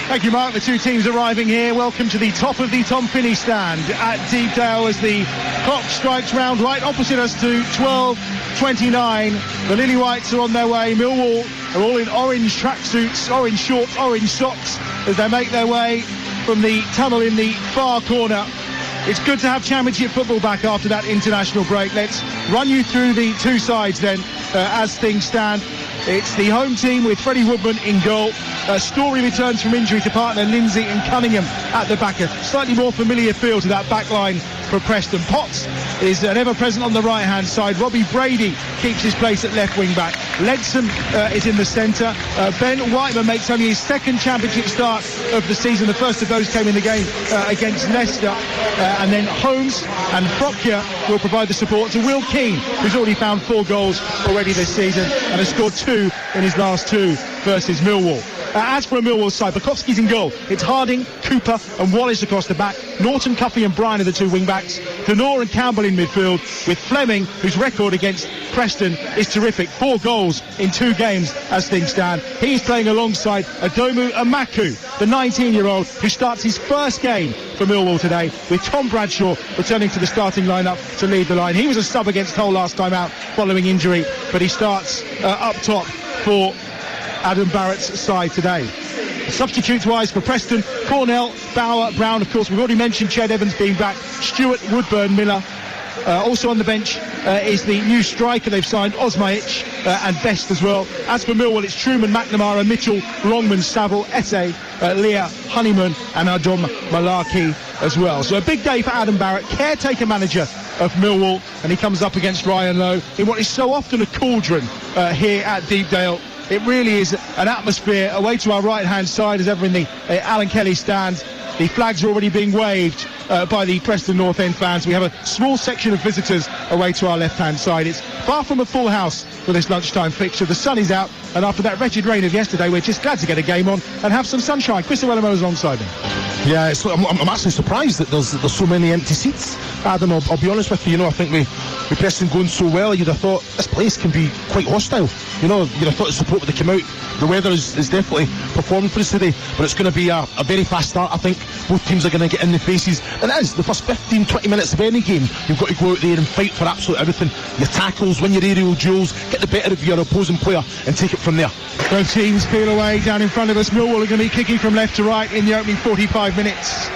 Thank you, Mark. The two teams arriving here. Welcome to the top of the Tom Finney stand at Deepdale as the clock strikes round right opposite us to 12:29. The Lily Whites are on their way. Millwall are all in orange tracksuits, orange shorts, orange socks as they make their way from the tunnel in the far corner. It's good to have Championship football back after that international break. Let's run you through the two sides then as things stand. It's the home team with Freddie Woodman in goal. Story returns from injury to partner Lindsay and Cunningham at the back. A slightly more familiar feel to that back line for Preston. Potts is ever-present on the right-hand side. Robbie Brady keeps his place at left wing-back. Ledson is in the centre. Ben Whiteman makes only his second Championship start of the season. The first of those came in the game against Leicester. And then Holmes and Frockia will provide the support to Will Keane, who's already found 4 goals already this season and has scored 2 in his last 2 versus Millwall. As for a Millwall side, Bukowski's in goal. It's Harding, Cooper and Wallace across the back. Norton, Cuffey and Bryan are the 2 wing-backs. Denore and Campbell in midfield, with Fleming, whose record against Preston is terrific. 4 goals in 2 games as things stand. He's playing alongside Adomu Amaku, the 19-year-old who starts his first game for Millwall today, with Tom Bradshaw returning to the starting lineup to lead the line. He was a sub against Hull last time out following injury, but he starts up top for Adam Barrett's side today. Substitutes-wise for Preston, Cornell, Bauer, Brown, of course, we've already mentioned Ched Evans being back, Stewart, Woodburn, Miller. Also on the bench is the new striker they've signed, Osmajic, and Best as well. As for Millwall, it's Truman, McNamara, Mitchell, Longman, Saville, Esse, Leah, Honeyman and Adom Malaki as well. So a big day for Adam Barrett, caretaker manager of Millwall, and he comes up against Ryan Lowe in what is so often a cauldron here at Deepdale. It really is an atmosphere. Away to our right-hand side as ever in the Alan Kelly stand. The flags are already being waved by the Preston Northend fans. We have a small section of visitors away to our left-hand side. It's far from a full house for this lunchtime fixture. The sun is out, and after that wretched rain of yesterday, we're just glad to get a game on and have some sunshine. Chris Owellamo is alongside me. Yeah, I'm actually surprised that there's so many empty seats, Adam. I'll be honest with you. I think with Preston going so well, you'd have thought this place can be quite hostile. You'd have thought the support would have come out. The weather is definitely performing for us today, but it's going to be a very fast start. I think both teams are going to get in the faces, and it is the first 15-20 minutes of any game. You've got to go out there and fight for absolutely everything. Your tackles, win your aerial duels, get the better of your opposing player and take it from there. Both teams peel away down in front of us. Millwall are going to be kicking from left to right in the opening 45 minutes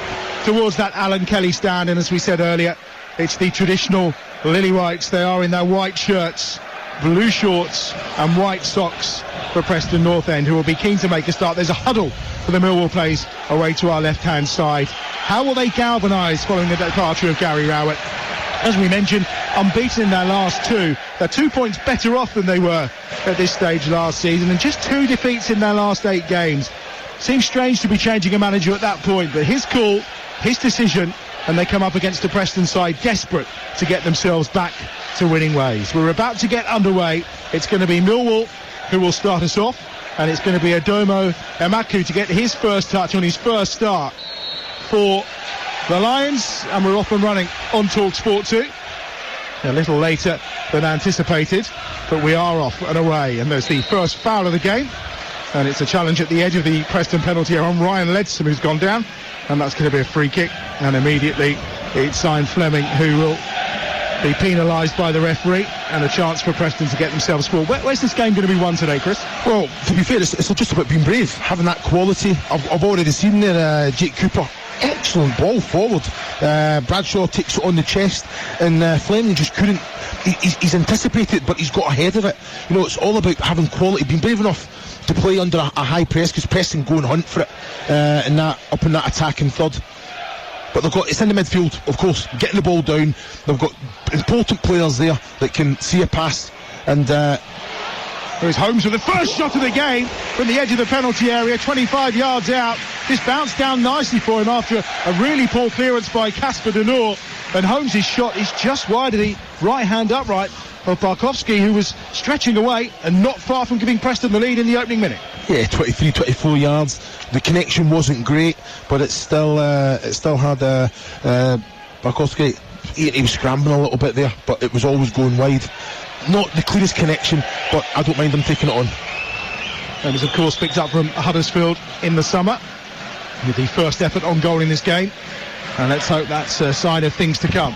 towards that Alan Kelly stand, and as we said earlier, it's the traditional Lily Whites. They are in their white shirts, blue shorts and white socks for Preston Northend, who will be keen to make a start. There's a huddle for the Millwall players away to our left-hand side. How will they galvanise following the departure of Gary Rowett? As we mentioned, unbeaten in their last 2. They're 2 points better off than they were at this stage last season, and just 2 defeats in their last 8 games. Seems strange to be changing a manager at that point, but his call, his decision, and they come up against the Preston side desperate to get themselves back to winning ways. We're about to get underway. It's going to be Millwall who will start us off, and it's going to be Adomo Amaku to get his first touch on his first start for the Lions, and we're off and running on TalkSport 2. A little later than anticipated, but we are off and away, and there's the first foul of the game, and it's a challenge at the edge of the Preston penalty area on Ryan Ledson, who's gone down, and that's going to be a free kick, and immediately it's signed Fleming, who will be penalised by the referee, and a chance for Preston to get themselves forward. Where's this game going to be won today, Chris? Well, to be fair, it's just about being brave, having that quality. I've already seen there Jake Cooper, excellent ball forward. Bradshaw takes it on the chest, and Fleming just couldn't. He's anticipated, but he's got ahead of it. It's all about having quality, being brave enough to play under a high press, because Preston go and hunt for it up in that attacking third. But it's in the midfield, of course, getting the ball down. They've got important players there that can see a pass, and there's Holmes with the first shot of the game from the edge of the penalty area, 25 yards out. This bounced down nicely for him after a really poor clearance by Casper Denore, and Holmes' shot is just wide of the right hand upright of Barkowski, who was stretching away and not far from giving Preston the lead in the opening minute. Yeah, 24 yards. The connection wasn't great, but it still had Barkowski. He was scrambling a little bit there, but it was always going wide. Not the clearest connection, but I don't mind them taking it on. And was of course picked up from Huddersfield in the summer. with the first effort on goal in this game, and let's hope that's a sign of things to come.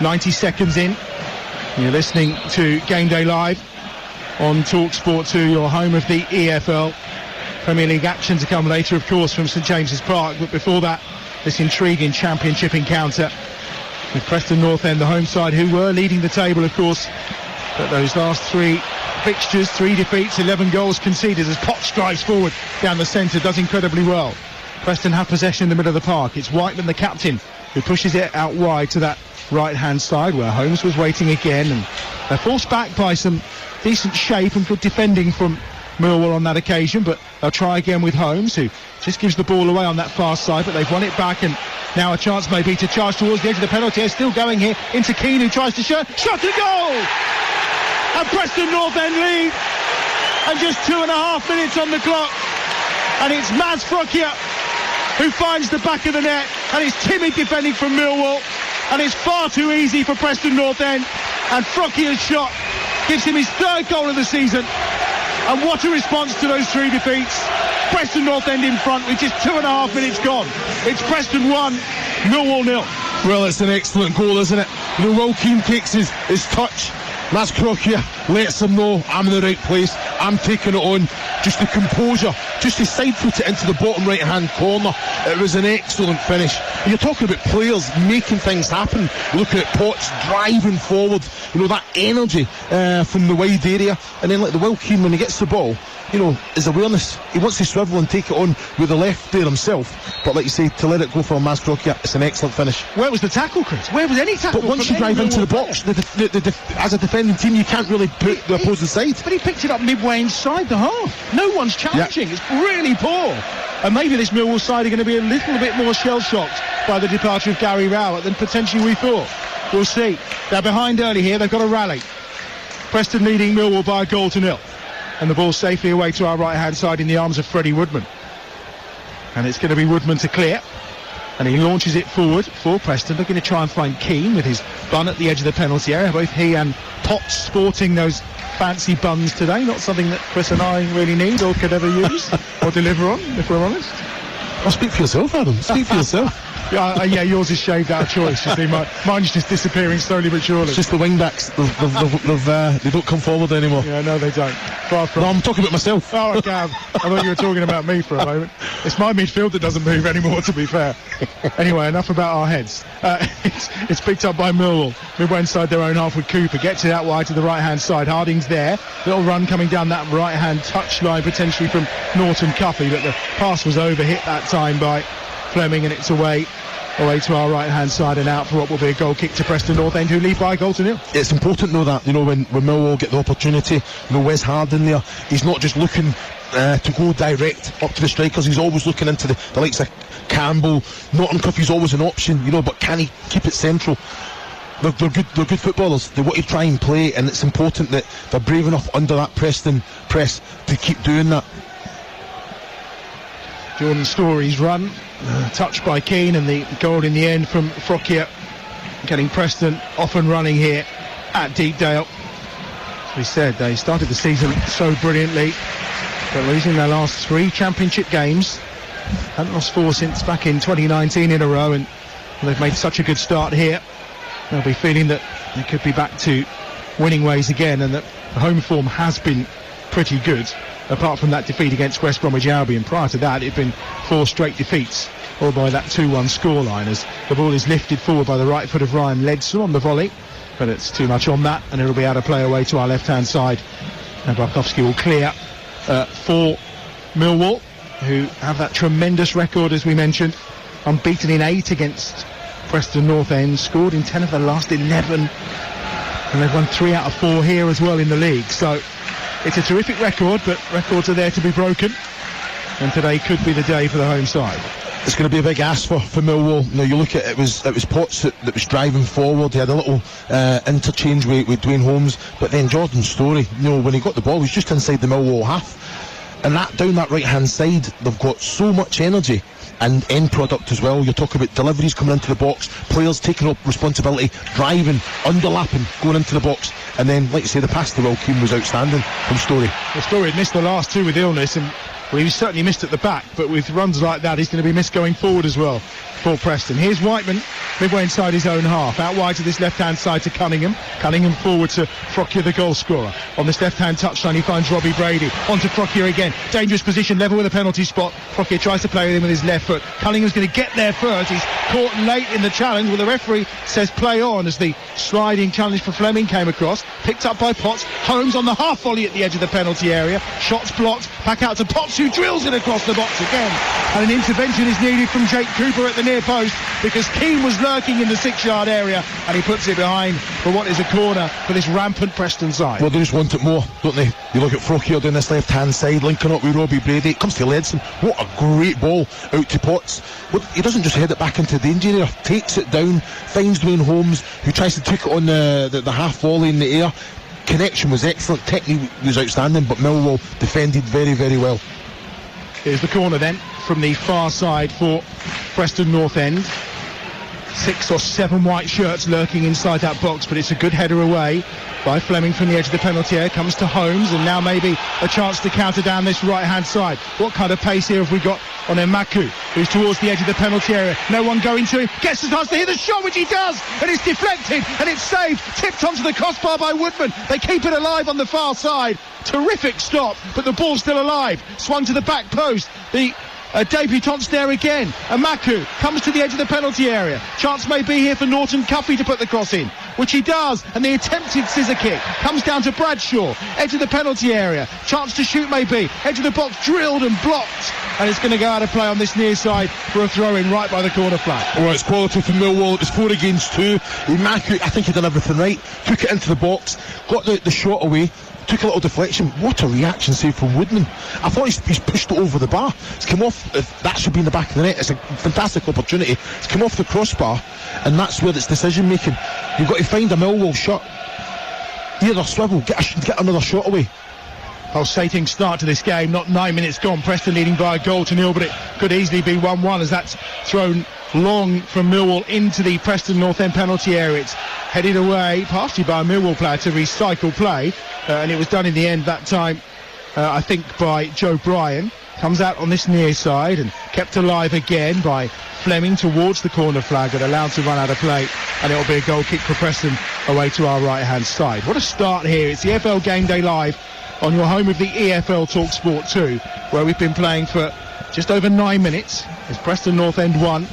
90 seconds in, you're listening to Game Day Live on TalkSport 2, your home of the EFL. Premier League action to come later, of course, from St James's Park, but before that, this intriguing championship encounter with Preston Northend, the home side, who were leading the table, of course, but those last three fixtures, 3 defeats, 11 goals conceded, as Potts drives forward down the centre, does incredibly well. Preston have possession in the middle of the park. It's Whiteman, the captain, who pushes it out wide to that right-hand side where Holmes was waiting again, and they're forced back by some decent shape and good defending from Millwall on that occasion, but they'll try again with Holmes, who just gives the ball away on that far side, but they've won it back, and now a chance maybe to charge towards the edge of the penalty area. Still going here into Keane, who tries to shot to goal, and Preston Northend lead, and just 2.5 minutes on the clock, and it's Maz Frokia who finds the back of the net, and it's timid defending from Millwall, and it's far too easy for Preston Northend, and Frokia's shot gives him his 3rd goal of the season. And what a response to those 3 defeats. Preston Northend in front with just 2.5 minutes gone. It's Preston 1, Millwall 0. Well, it's an excellent goal, isn't it? You know, Will Keane takes his touch. Maz Crocia lets him know, I'm in the right place, I'm taking it on. Just the composure, just to side foot it into the bottom right hand corner. It was an excellent finish. And you're talking about players making things happen. Looking at Potts driving forward, you know, that energy from the wide area. And then like the Will Keane, when he gets the ball, you know, his awareness, he wants to swivel and take it on with the left there himself. But like you say, to let it go for Maz Crocia, it's an excellent finish. Where was the tackle, Chris? Where was any tackle? But once you drive into the box, as a defending team, you can't really put the opposing side. But he picked it up midway inside the half. No one's challenging. It's really poor. And maybe this Millwall side are going to be a little bit more shell-shocked by the departure of Gary Rowett than potentially we thought. We'll see. They're behind early here. They've got a rally. Preston leading Millwall by 1-0. And the ball safely away to our right-hand side in the arms of Freddie Woodman. And it's going to be Woodman to clear. And he launches it forward for Preston. They're going to try and find Keane with his bun at the edge of the penalty area. Both he and Potts sporting those fancy buns today. Not something that Chris and I really need or could ever use or deliver on, if we're honest. Well, speak for yourself, Adam. Speak for yourself. Yeah, yours is shaved out of choice. You see, mine's just disappearing slowly but surely. It's just the wing backs. They don't come forward anymore. Yeah, no, they don't. Far from. No, I'm talking about myself. Oh, Gav, I thought you were talking about me for a moment. It's my midfield that doesn't move anymore, to be fair. Anyway, enough about our heads. It's picked up by Millwall. Midway inside their own half with Cooper. Gets it out wide to the right-hand side. Harding's there. Little run coming down that right-hand touch line, potentially from Norton Cuffey, but the pass was overhit that time by Fleming, and it's away to our right-hand side and out for what will be a goal kick to Preston Northend, who lead by 1-0. It's important to know that, you know, when Millwall get the opportunity, you know, Wes Harding there, he's not just looking to go direct up to the strikers, he's always looking into the likes of Campbell. Norton Cuffey's always an option, you know, but can he keep it central? They're good footballers. They want to try and play, and it's important that they're brave enough under that Preston press to keep doing that. Jordan Story's run, touched by Keane, and the goal in the end from Frokia, getting Preston off and running here at Deepdale. As we said, they started the season so brilliantly, but losing their last 3 championship games. Hadn't lost 4 since back in 2019 in a row, and they've made such a good start here. They'll be feeling that they could be back to winning ways again, and that the home form has been pretty good, apart from that defeat against West Bromwich Albion. Prior to that, it had been 4 straight defeats, all by that 2-1 scoreline, as the ball is lifted forward by the right foot of Ryan Ledson on the volley, but it's too much on that, and it'll be out of play away to our left-hand side. And Barkowski will clear for Millwall, who have that tremendous record, as we mentioned, unbeaten in 8 against Preston Northend, scored in 10 of the last 11, and they've won 3 out of 4 here as well in the league. So it's a terrific record, but records are there to be broken, and today could be the day for the home side. It's going to be a big ask for Millwall. You know, you look at it was Potts that was driving forward. He had a little interchange with Dwayne Holmes, but then Jordan Story, you know, when he got the ball, he was just inside the Millwall half, and that down that right hand side, they've got so much energy and end product as well. You're talking about deliveries coming into the box, players taking up responsibility, driving, underlapping, going into the box, and then, like you say, the pass to Will Keane was outstanding from Story. Well, Story had missed the last 2 with illness, and Well, he was certainly missed at the back, but with runs like that, he's going to be missed going forward as well for Preston. Here's Whiteman, midway inside his own half. Out wide to this left-hand side to Cunningham. Cunningham forward to Frokier, the goal scorer. On this left-hand touchline, he finds Robbie Brady. On to Frokier again. Dangerous position, level with a penalty spot. Frokier tries to play with him with his left foot. Cunningham's going to get there first. He's caught late in the challenge. Well, the referee says play on as the sliding challenge for Fleming came across. Picked up by Potts. Holmes on the half volley at the edge of the penalty area. Shots blocked. Back out to Potts, who drills it across the box again. And an intervention is needed from Jake Cooper at the near post because Keane was lurking in the 6-yard area and he puts it behind for what is a corner for this rampant Preston side. Well, they just want it more, don't they? You look at Frokier down this left-hand side, linking up with Robbie Brady. It comes to Ledson. What a great ball out to Potts. He doesn't just head it back into danger there. Takes it down, finds Dwayne Holmes, who tries to take it on the half volley in the air. Connection was excellent, technique was outstanding, but Millwall defended very, very well. Here's the corner then from the far side for Preston Northend. 6 or 7 white shirts lurking inside that box, but it's a good header away by Fleming from the edge of the penalty area. Comes to Holmes, and now maybe a chance to counter down this right-hand side. What kind of pace here have we got on Emaku, who's towards the edge of the penalty area? No one going to him. Gets the chance to hit the shot, which he does, and it's deflected, and it's saved. Tipped onto the crossbar by Woodman. They keep it alive on the far side. Terrific stop, but the ball's still alive. Swung to the back post. The debutant's there again. Emaku comes to the edge of the penalty area. Chance may be here for Norton Cuffy to put the cross in, which he does, and the attempted scissor kick comes down to Bradshaw, edge of the penalty area. Chance to shoot may be, edge of the box drilled and blocked, and it's going to go out of play on this near side for a throw-in right by the corner flag. Well, it's quality from Millwall. It was 4 against 2. Emaku, I think he did everything right. Took it into the box, got the shot away. Took a little deflection. What a reaction save from Woodman. I thought he's pushed it over the bar. It's come off. That should be in the back of the net. It's a fantastic opportunity. It's come off the crossbar, and that's where it's decision making. You've got to find a Millwall shot. Either swivel, get another shot away. Pulsating start to this game. Not 9 minutes gone. Preston leading by 1-0, but it could easily be 1-1 as that's thrown long from Millwall into the Preston Northend penalty area. It's headed away, partially by a Millwall player to recycle play, and it was done in the end that time, I think, by Joe Bryan. Comes out on this near side and kept alive again by Fleming towards the corner flag, but allowed to run out of play, and it'll be a goal kick for Preston away to our right-hand side. What a start here. It's the EFL Game Day Live on your home of the EFL Talk Sport 2, where we've been playing for just over 9 minutes. It's Preston Northend 1,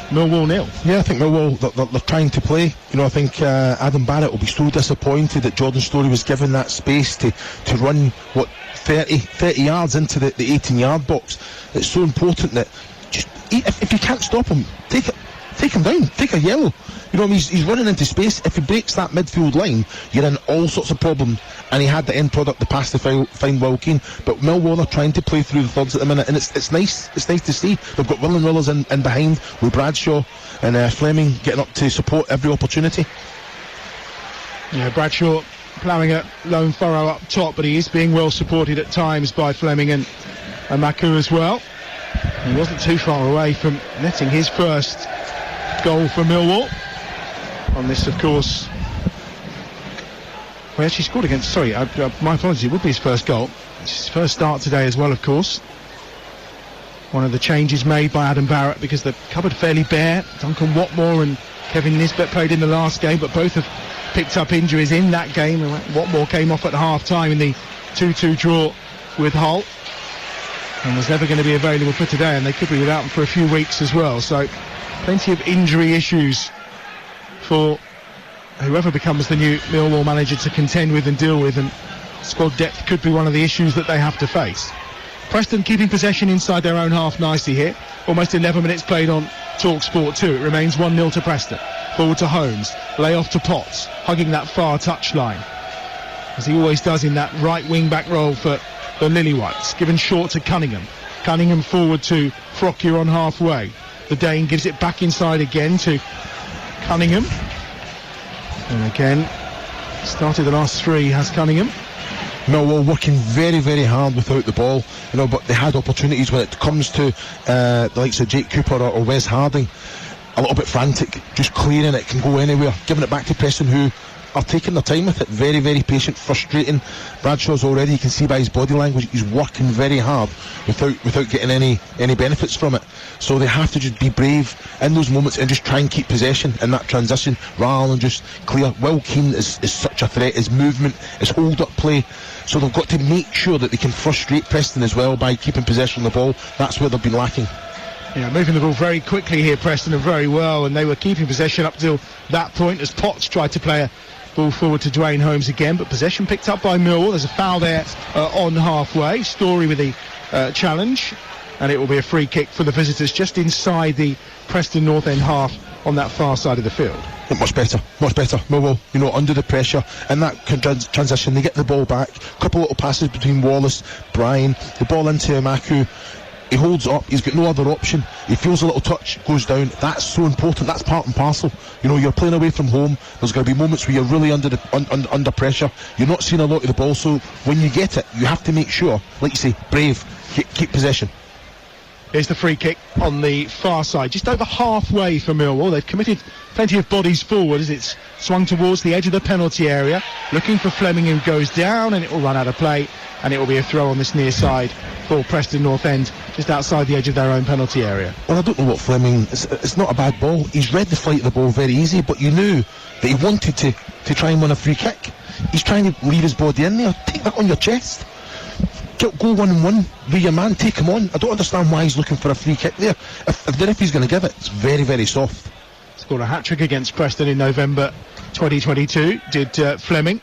Millwall 0. Yeah, I think Millwall, they're trying to play. You know, I think Adam Barrett will be so disappointed that Jordan Storey was given that space to run, 30 yards into the 18-yard box. It's so important that just if you can't stop him, take him down, take a yellow. You know what I mean? He's running into space. If he breaks that midfield line, you're in all sorts of problems. And he had the end product, the pass to find Will Keane. But Millwall are trying to play through the thirds at the minute, and it's nice. It's nice to see. They've got Willan Willers in behind with Bradshaw and Fleming getting up to support every opportunity. Yeah, Bradshaw ploughing a lone furrow up top, but he is being well supported at times by Fleming and Emaku as well. He wasn't too far away from netting his first goal for Millwall. On this, of course, well, actually scored against, my apologies, it would be his first goal. It's his first start today as well, of course. One of the changes made by Adam Barrett, because the cupboard fairly bare. Duncan Watmore and Kevin Nisbet played in the last game, but both have picked up injuries in that game. Watmore came off at half-time in the 2-2 draw with Hull, and was never going to be available for today, and they could be without him for a few weeks as well. So plenty of injury issues for whoever becomes the new Millwall manager to contend with and deal with, and squad depth could be one of the issues that they have to face. Preston keeping possession inside their own half nicely here. Almost 11 minutes played on Talk Sport 2. It remains 1-0 to Preston. Forward to Holmes, lay off to Potts, hugging that far touchline, as he always does in that right wing back role for the Lilywhites. Given short to Cunningham. Cunningham forward to Frokier on halfway. The Dane gives it back inside again to Cunningham, and again started the last 3 has Cunningham. Millwall working very, very hard without the ball, you know, but they had opportunities when it comes to the likes of Jake Cooper or Wes Harding. A little bit frantic, just clearing it, can go anywhere, giving it back to Preston, who are taking their time with it. Very, very patient, frustrating. Bradshaw's already, you can see by his body language, he's working very hard without getting any benefits from it. So they have to just be brave in those moments and just try and keep possession in that transition rather than just clear. Will Keane is such a threat. His movement, his hold-up play. So they've got to make sure that they can frustrate Preston as well by keeping possession of the ball. That's where they've been lacking. Yeah, moving the ball very quickly here, Preston, and very well, and they were keeping possession up till that point as Potts tried to play a ball forward to Dwayne Holmes again, but possession picked up by Millwall. There's a foul there on halfway. Story with the challenge, and it will be a free kick for the visitors just inside the Preston Northend half on that far side of the field. Much better. Millwall, under the pressure in that transition, they get the ball back. A couple little passes between Wallace, Bryan, the ball into Amaku. He holds up, he's got no other option. He feels a little touch, goes down. That's so important, that's part and parcel. You're playing away from home. There's going to be moments where you're really under pressure. You're not seeing a lot of the ball, so when you get it, you have to make sure, like you say, brave, keep possession. Here's the free kick on the far side, just over halfway for Millwall. They've committed plenty of bodies forward as it's swung towards the edge of the penalty area, looking for Fleming, who goes down, and it will run out of play, and it will be a throw on this near side for Preston Northend, just outside the edge of their own penalty area. Well, I don't know what Fleming, it's not a bad ball. He's read the flight of the ball very easy, but you knew that he wanted to try and win a free kick. He's trying to leave his body in there. Take that on your chest. Go 1-on-1 with your man, take him on. I don't understand why he's looking for a free kick there. If the referee's going to give it, it's very, very soft. Scored a hat-trick against Preston in November 2022, did Fleming.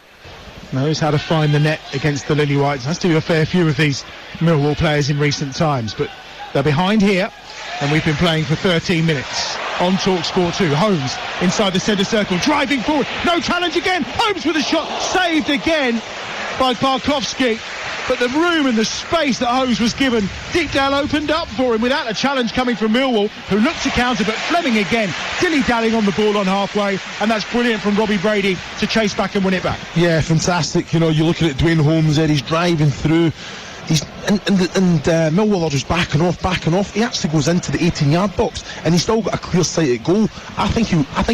Knows how to find the net against the Lily Whites. Has to do a fair few of these Millwall players in recent times, but they're behind here, and we've been playing for 13 minutes. On TalkSport 2, Holmes inside the centre circle, driving forward, no challenge again, Holmes with a shot, saved again by Barkowski. But the room and the space that Holmes was given, Deepdale opened up for him without a challenge coming from Millwall, who looked to counter, but Fleming again dilly-dallying on the ball on halfway, and that's brilliant from Robbie Brady to chase back and win it back. Yeah, fantastic. You're looking at Dwayne Holmes there, he's driving through. Millwall are just backing off. He actually goes into the 18-yard box, and he's still got a clear sight at goal. I think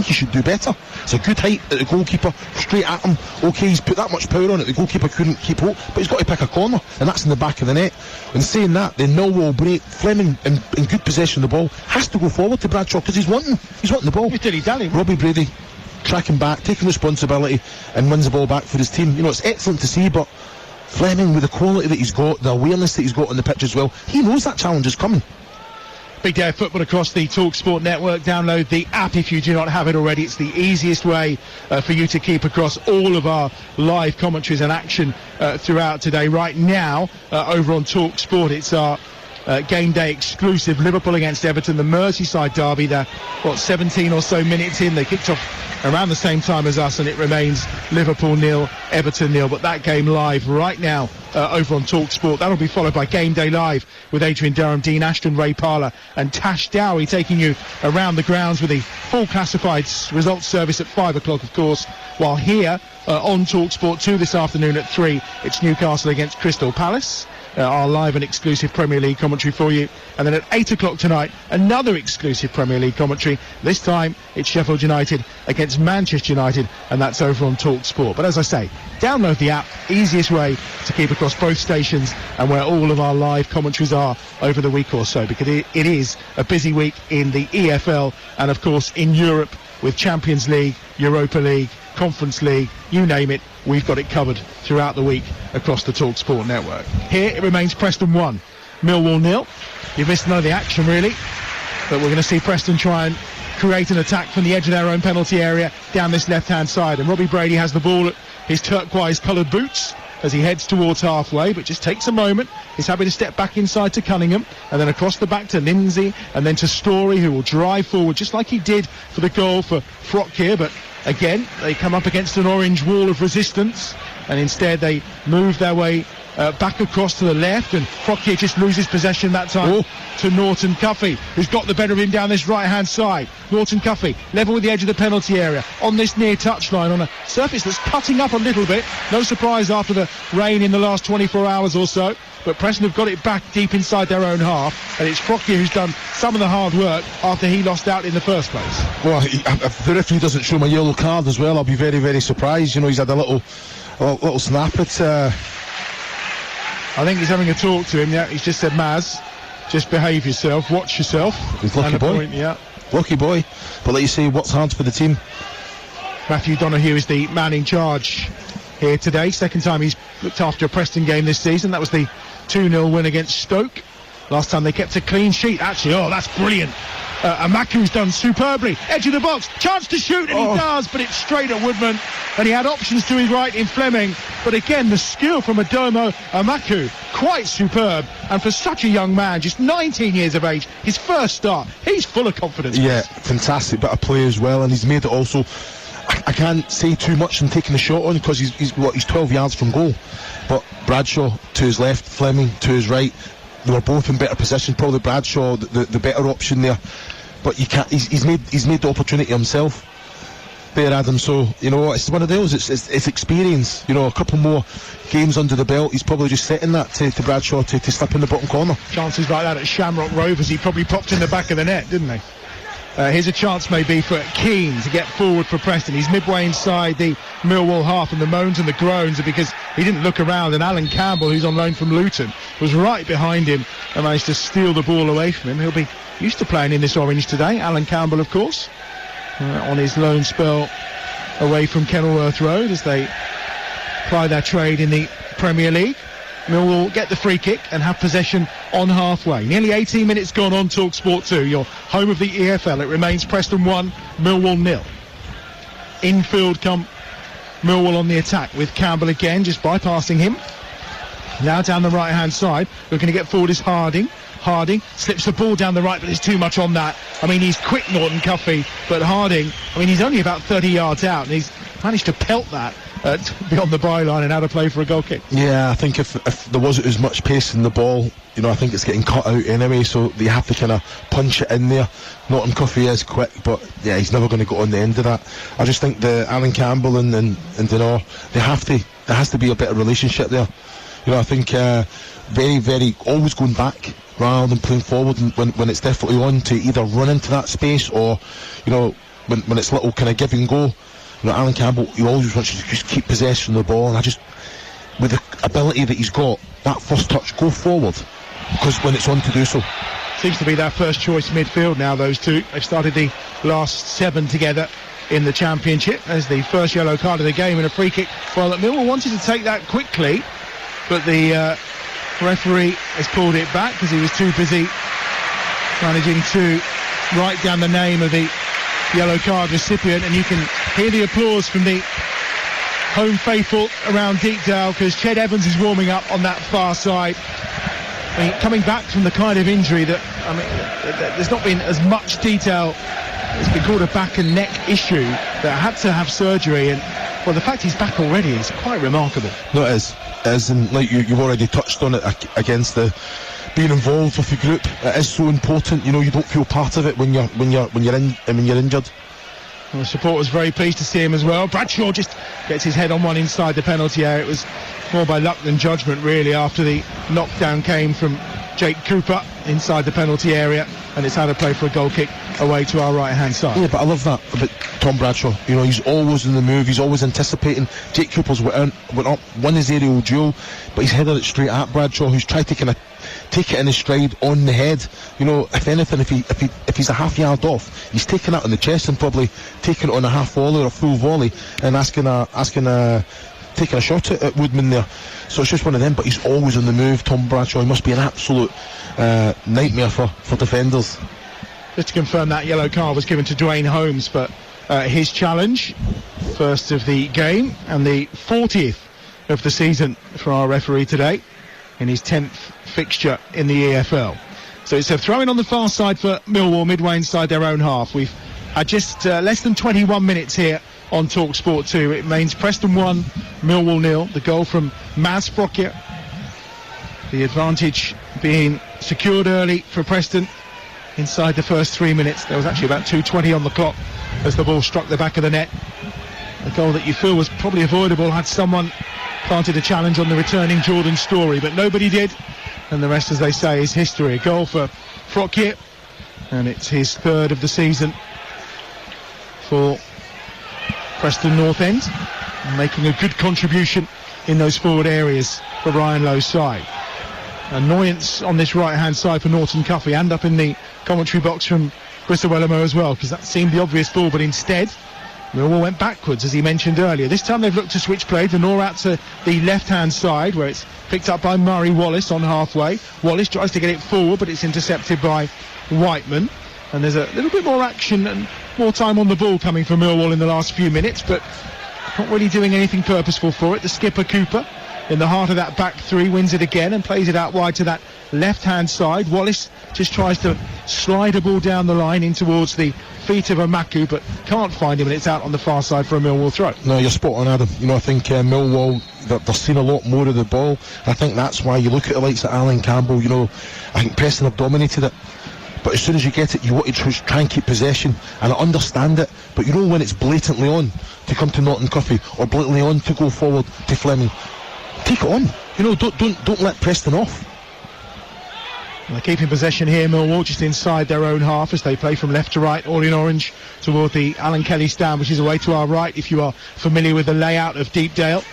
he should do better. It's a good height at the goalkeeper, straight at him. Okay, he's put that much power on it, the goalkeeper couldn't keep hold, but he's got to pick a corner, and that's in the back of the net. And saying that, then Millwall break. Fleming in good possession of the ball has to go forward to Bradshaw because he's wanting the ball. He's dilly-dallying. Robbie Brady tracking back, taking responsibility, and wins the ball back for his team. It's excellent to see, but Fleming, with the quality that he's got, the awareness that he's got on the pitch as well, he knows that challenge is coming. Big day of football across the TalkSport network. Download the app if you do not have it already. It's the easiest way for you to keep across all of our live commentaries and action throughout today. Right now, over on TalkSport, it's our game day exclusive, Liverpool against Everton, the Merseyside derby. They're 17 or so minutes in. They kicked off around the same time as us, and it remains Liverpool 0, Everton 0. But that game live right now over on TalkSport. That'll be followed by Game Day Live with Adrian Durham, Dean Ashton, Ray Parlour and Tash Dowie, taking you around the grounds with the full classified results service at 5 o'clock, of course. While here on TalkSport 2 this afternoon at 3, it's Newcastle against Crystal Palace. Our live and exclusive Premier League commentary for you. And then at 8 o'clock tonight, another exclusive Premier League commentary. This time, it's Sheffield United against Manchester United, and that's over on TalkSport. But as I say, download the app, easiest way to keep across both stations and where all of our live commentaries are over the week or so, because it is a busy week in the EFL and, of course, in Europe with Champions League, Europa League, Conference League, you name it, we've got it covered throughout the week across the TalkSport network. Here it remains Preston 1, Millwall 0. You've missed none of the action really, but we're going to see Preston try and create an attack from the edge of their own penalty area down this left-hand side, and Robbie Brady has the ball at his turquoise-coloured boots as he heads towards halfway, but just takes a moment. He's happy to step back inside to Cunningham, and then across the back to Lindsay, and then to Story, who will drive forward just like he did for the goal for Frock here. But again, they come up against an orange wall of resistance, and instead they move their way back across to the left, and Frock just loses possession that time to Norton Cuffy, who's got the better of him down this right-hand side. Norton Cuffy, level with the edge of the penalty area, on this near touchline, on a surface that's cutting up a little bit. No surprise after the rain in the last 24 hours or so. but Preston have got it back deep inside their own half, and it's Frockier who's done some of the hard work after he lost out in the first place. Well, if the referee doesn't show him a yellow card as well, I'll be very, very surprised. You know, he's had a little snap at... I think he's having a talk to him. Yeah, he's just said, Maz, just behave yourself, watch yourself. He's lucky boy. Point, yeah. Lucky boy. But like you say, what's hard for the team? Matthew Donoghue is the man in charge here today. Second time he's looked after a Preston game this season. That was the 2-0 win against Stoke. Last time they kept a clean sheet. Actually, that's brilliant. Amaku's done superbly. Edge of the box, chance to shoot, and he does, but it's straight at Woodman. And he had options to his right in Fleming. But again, the skill from Adomo Amaku, quite superb. And for such a young man, just 19 years of age, his first start, he's full of confidence. Yeah, fantastic bit of play as well, and he's made it also. I can't say too much in taking the shot on because he's 12 yards from goal. But Bradshaw to his left, Fleming to his right, they were both in better position. Probably Bradshaw the better option there. But you can't. He's made the opportunity himself there, Adam. So you know it's one of those. It's experience. You know, a couple more games under the belt. He's probably just setting that to Bradshaw to slip in the bottom corner. Chances like that at Shamrock Rovers, he probably popped in the back of the net, didn't he? Here's a chance maybe for Keane to get forward for Preston. He's midway inside the Millwall half, and the moans and the groans are because he didn't look around, and Alan Campbell, who's on loan from Luton, was right behind him and managed to steal the ball away from him. He'll be used to playing in this orange today. Alan Campbell, of course, on his loan spell away from Kenilworth Road as they ply their trade in the Premier League. Millwall get the free kick and have possession on halfway. Nearly 18 minutes gone on TalkSport 2, your home of the EFL. It remains Preston 1, Millwall 0. Infield come Millwall on the attack with Campbell again, just bypassing him. Now down the right-hand side, looking to get forward is Harding. Harding slips the ball down the right, but there's too much on that. I mean, he's quick, Norton Cuffy, but Harding, I mean, he's only about 30 yards out, and he's managed to pelt that beyond the byline and out of play for a goal kick. Yeah, I think if there wasn't as much pace in the ball, you know, I think it's getting cut out anyway, so you have to kind of punch it in there. Norton Cuffy is quick, but yeah, he's never going to go on the end of that. I just think the Alan Campbell and Denor, there has to be a better relationship there. You know, I think very, very always going back rather than playing forward when it's definitely on, to either run into that space or, you know, when it's little kind of give and go. You know, Alan Campbell, he always wants you to just keep possession of the ball, and I just, with the ability that he's got, that first touch, go forward, because when it's on to do so. Seems to be their first choice midfield now, those two. They've started the last 7 together in the Championship. There's the first yellow card of the game and a free kick. Well, Millwall wanted to take that quickly, but the referee has pulled it back because he was too busy managing to write down the name of the yellow card recipient, and you can hear the applause from the home faithful around Deepdale because Ched Evans is warming up on that far side. I mean, coming back from the kind of injury that, I mean, there's not been as much detail. It's been called a back and neck issue that had to have surgery, and well, the fact he's back already is quite remarkable. No, it is, and like you've already touched on it against the being involved with the group. It is so important. You know, you don't feel part of it when you're injured. Well, the supporters very pleased to see him as well. Bradshaw just gets his head on one inside the penalty area. It was more by luck than judgment, really, after the knockdown came from Jake Cooper inside the penalty area, and it's out of play for a goal kick away to our right-hand side. Yeah, but I love that about Tom Bradshaw. You know, he's always in the move, he's always anticipating. Jake Cooper's went up, won his aerial duel, but he's headed it straight at Bradshaw, who's tried to kind of take it in his stride on the head. You know, if anything, if he's a half yard off, he's taking it on the chest and probably taking it on a half volley or a full volley and taking a shot at Woodman there. So it's just one of them, but he's always on the move, Tom Bradshaw. He must be an absolute nightmare for defenders. Just to confirm, that yellow card was given to Dwayne Holmes for his challenge, first of the game and the 40th of the season for our referee today in his 10th fixture in the EFL. So it's a throw-in on the far side for Millwall, midway inside their own half. We've had just less than 21 minutes here on TalkSport 2. It remains Preston 1, Millwall 0. The goal from Maz Frockier. The advantage being secured early for Preston inside the first 3 minutes. There was actually about 2:20 on the clock as the ball struck the back of the net. A goal that you feel was probably avoidable had someone planted a challenge on the returning Jordan Story, but nobody did. and the rest, as they say, is history. A goal for Frokier, and it's his third of the season for Preston Northend, making a good contribution in those forward areas for Ryan Lowe's side. Annoyance on this right-hand side for Norton Cuffey, and up in the commentary box from Chris Owellamo as well, because that seemed the obvious ball, but instead Millwall went backwards, as he mentioned earlier. This time they've looked to switch play. The Nor out to the left-hand side, where it's picked up by Murray Wallace on halfway. Wallace tries to get it forward, but it's intercepted by Whiteman. And there's a little bit more action and more time on the ball coming from Millwall in the last few minutes, but not really doing anything purposeful for it. The skipper, Cooper, in the heart of that back three, wins it again and plays it out wide to that left-hand side. Wallace just tries to slide a ball down the line in towards the feet of Amaku, but can't find him, and it's out on the far side for a Millwall throw. No, you're spot on, Adam. You know, I think Millwall, they're seeing a lot more of the ball. I think that's why you look at the likes of Alan Campbell. You know, I think Preston have dominated it, but as soon as you get it, you want to try and keep possession, and I understand it, but you know when it's blatantly on to come to Norton Cuffey, or blatantly on to go forward to Fleming, take it on. You know, don't let Preston off. And they're keeping possession here, Millwall, just inside their own half as they play from left to right, all in orange, toward the Alan Kelly stand, which is away to our right, if you are familiar with the layout of Deepdale.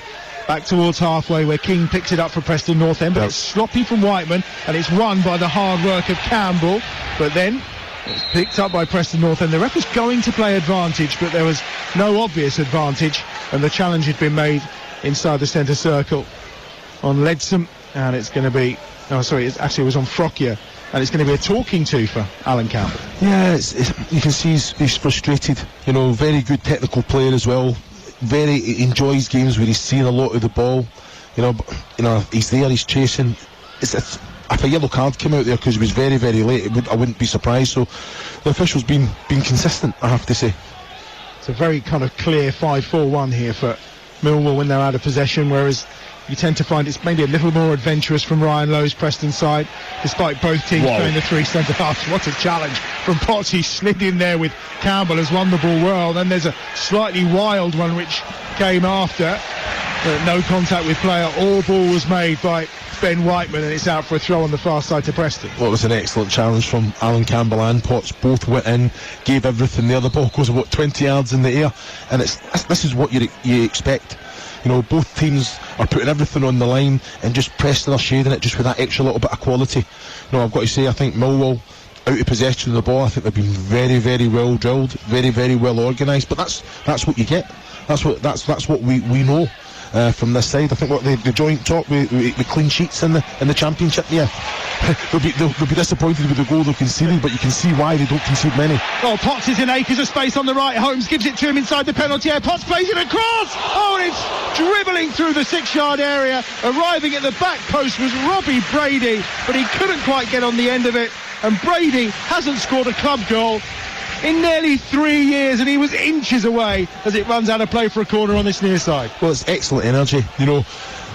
Back towards halfway, where King picks it up for Preston Northend, but it's sloppy from Whiteman, and it's won by the hard work of Campbell, but then it's picked up by Preston Northend. The ref was going to play advantage, but there was no obvious advantage, and the challenge had been made inside the centre circle on Leadsom, and it's going to be, it was on Frokier, and it's going to be a talking to for Alan Campbell. Yeah, you can see he's frustrated. You know, very good technical player as well. He enjoys games where he's seeing a lot of the ball. You know, he's there, he's chasing. If a yellow card came out there because he was very, very late, I wouldn't be surprised. So the officials been consistent, I have to say. It's a very kind of clear 5-4-1 here for Millwall when they're out of possession, whereas you tend to find it's maybe a little more adventurous from Ryan Lowe's Preston side, despite both teams playing the three centre halves. What a challenge from Potts. He slid in there with Campbell, has won the ball well. Then there's a slightly wild one which came after, but no contact with player. All ball was made by Ben Whiteman, and it's out for a throw on the far side to Preston. Well, it was an excellent challenge from Alan Campbell and Potts. Both went in, gave everything there. The ball goes about 20 yards in the air, and this is what you expect. You know, both teams are putting everything on the line and just Preston are shading it just with that extra little bit of quality. You know, I've got to say, I think Millwall, out of possession of the ball, I think they've been very, very well drilled, very, very well organised. But that's what you get. That's what we know from this side. I think what the joint top with clean sheets in the championship. Yeah, they'll be disappointed with the goal they've conceded, but you can see why they don't concede many. Oh, Potts is in acres of space on the right. Holmes gives it to him inside the penalty area. Potts plays it across. Oh, and it's dribbling through the 6-yard area. Arriving at the back post was Robbie Brady, but he couldn't quite get on the end of it. And Brady hasn't scored a club goal in nearly 3 years, and he was inches away as it runs out of play for a corner on this near side. Well, it's excellent energy. You know,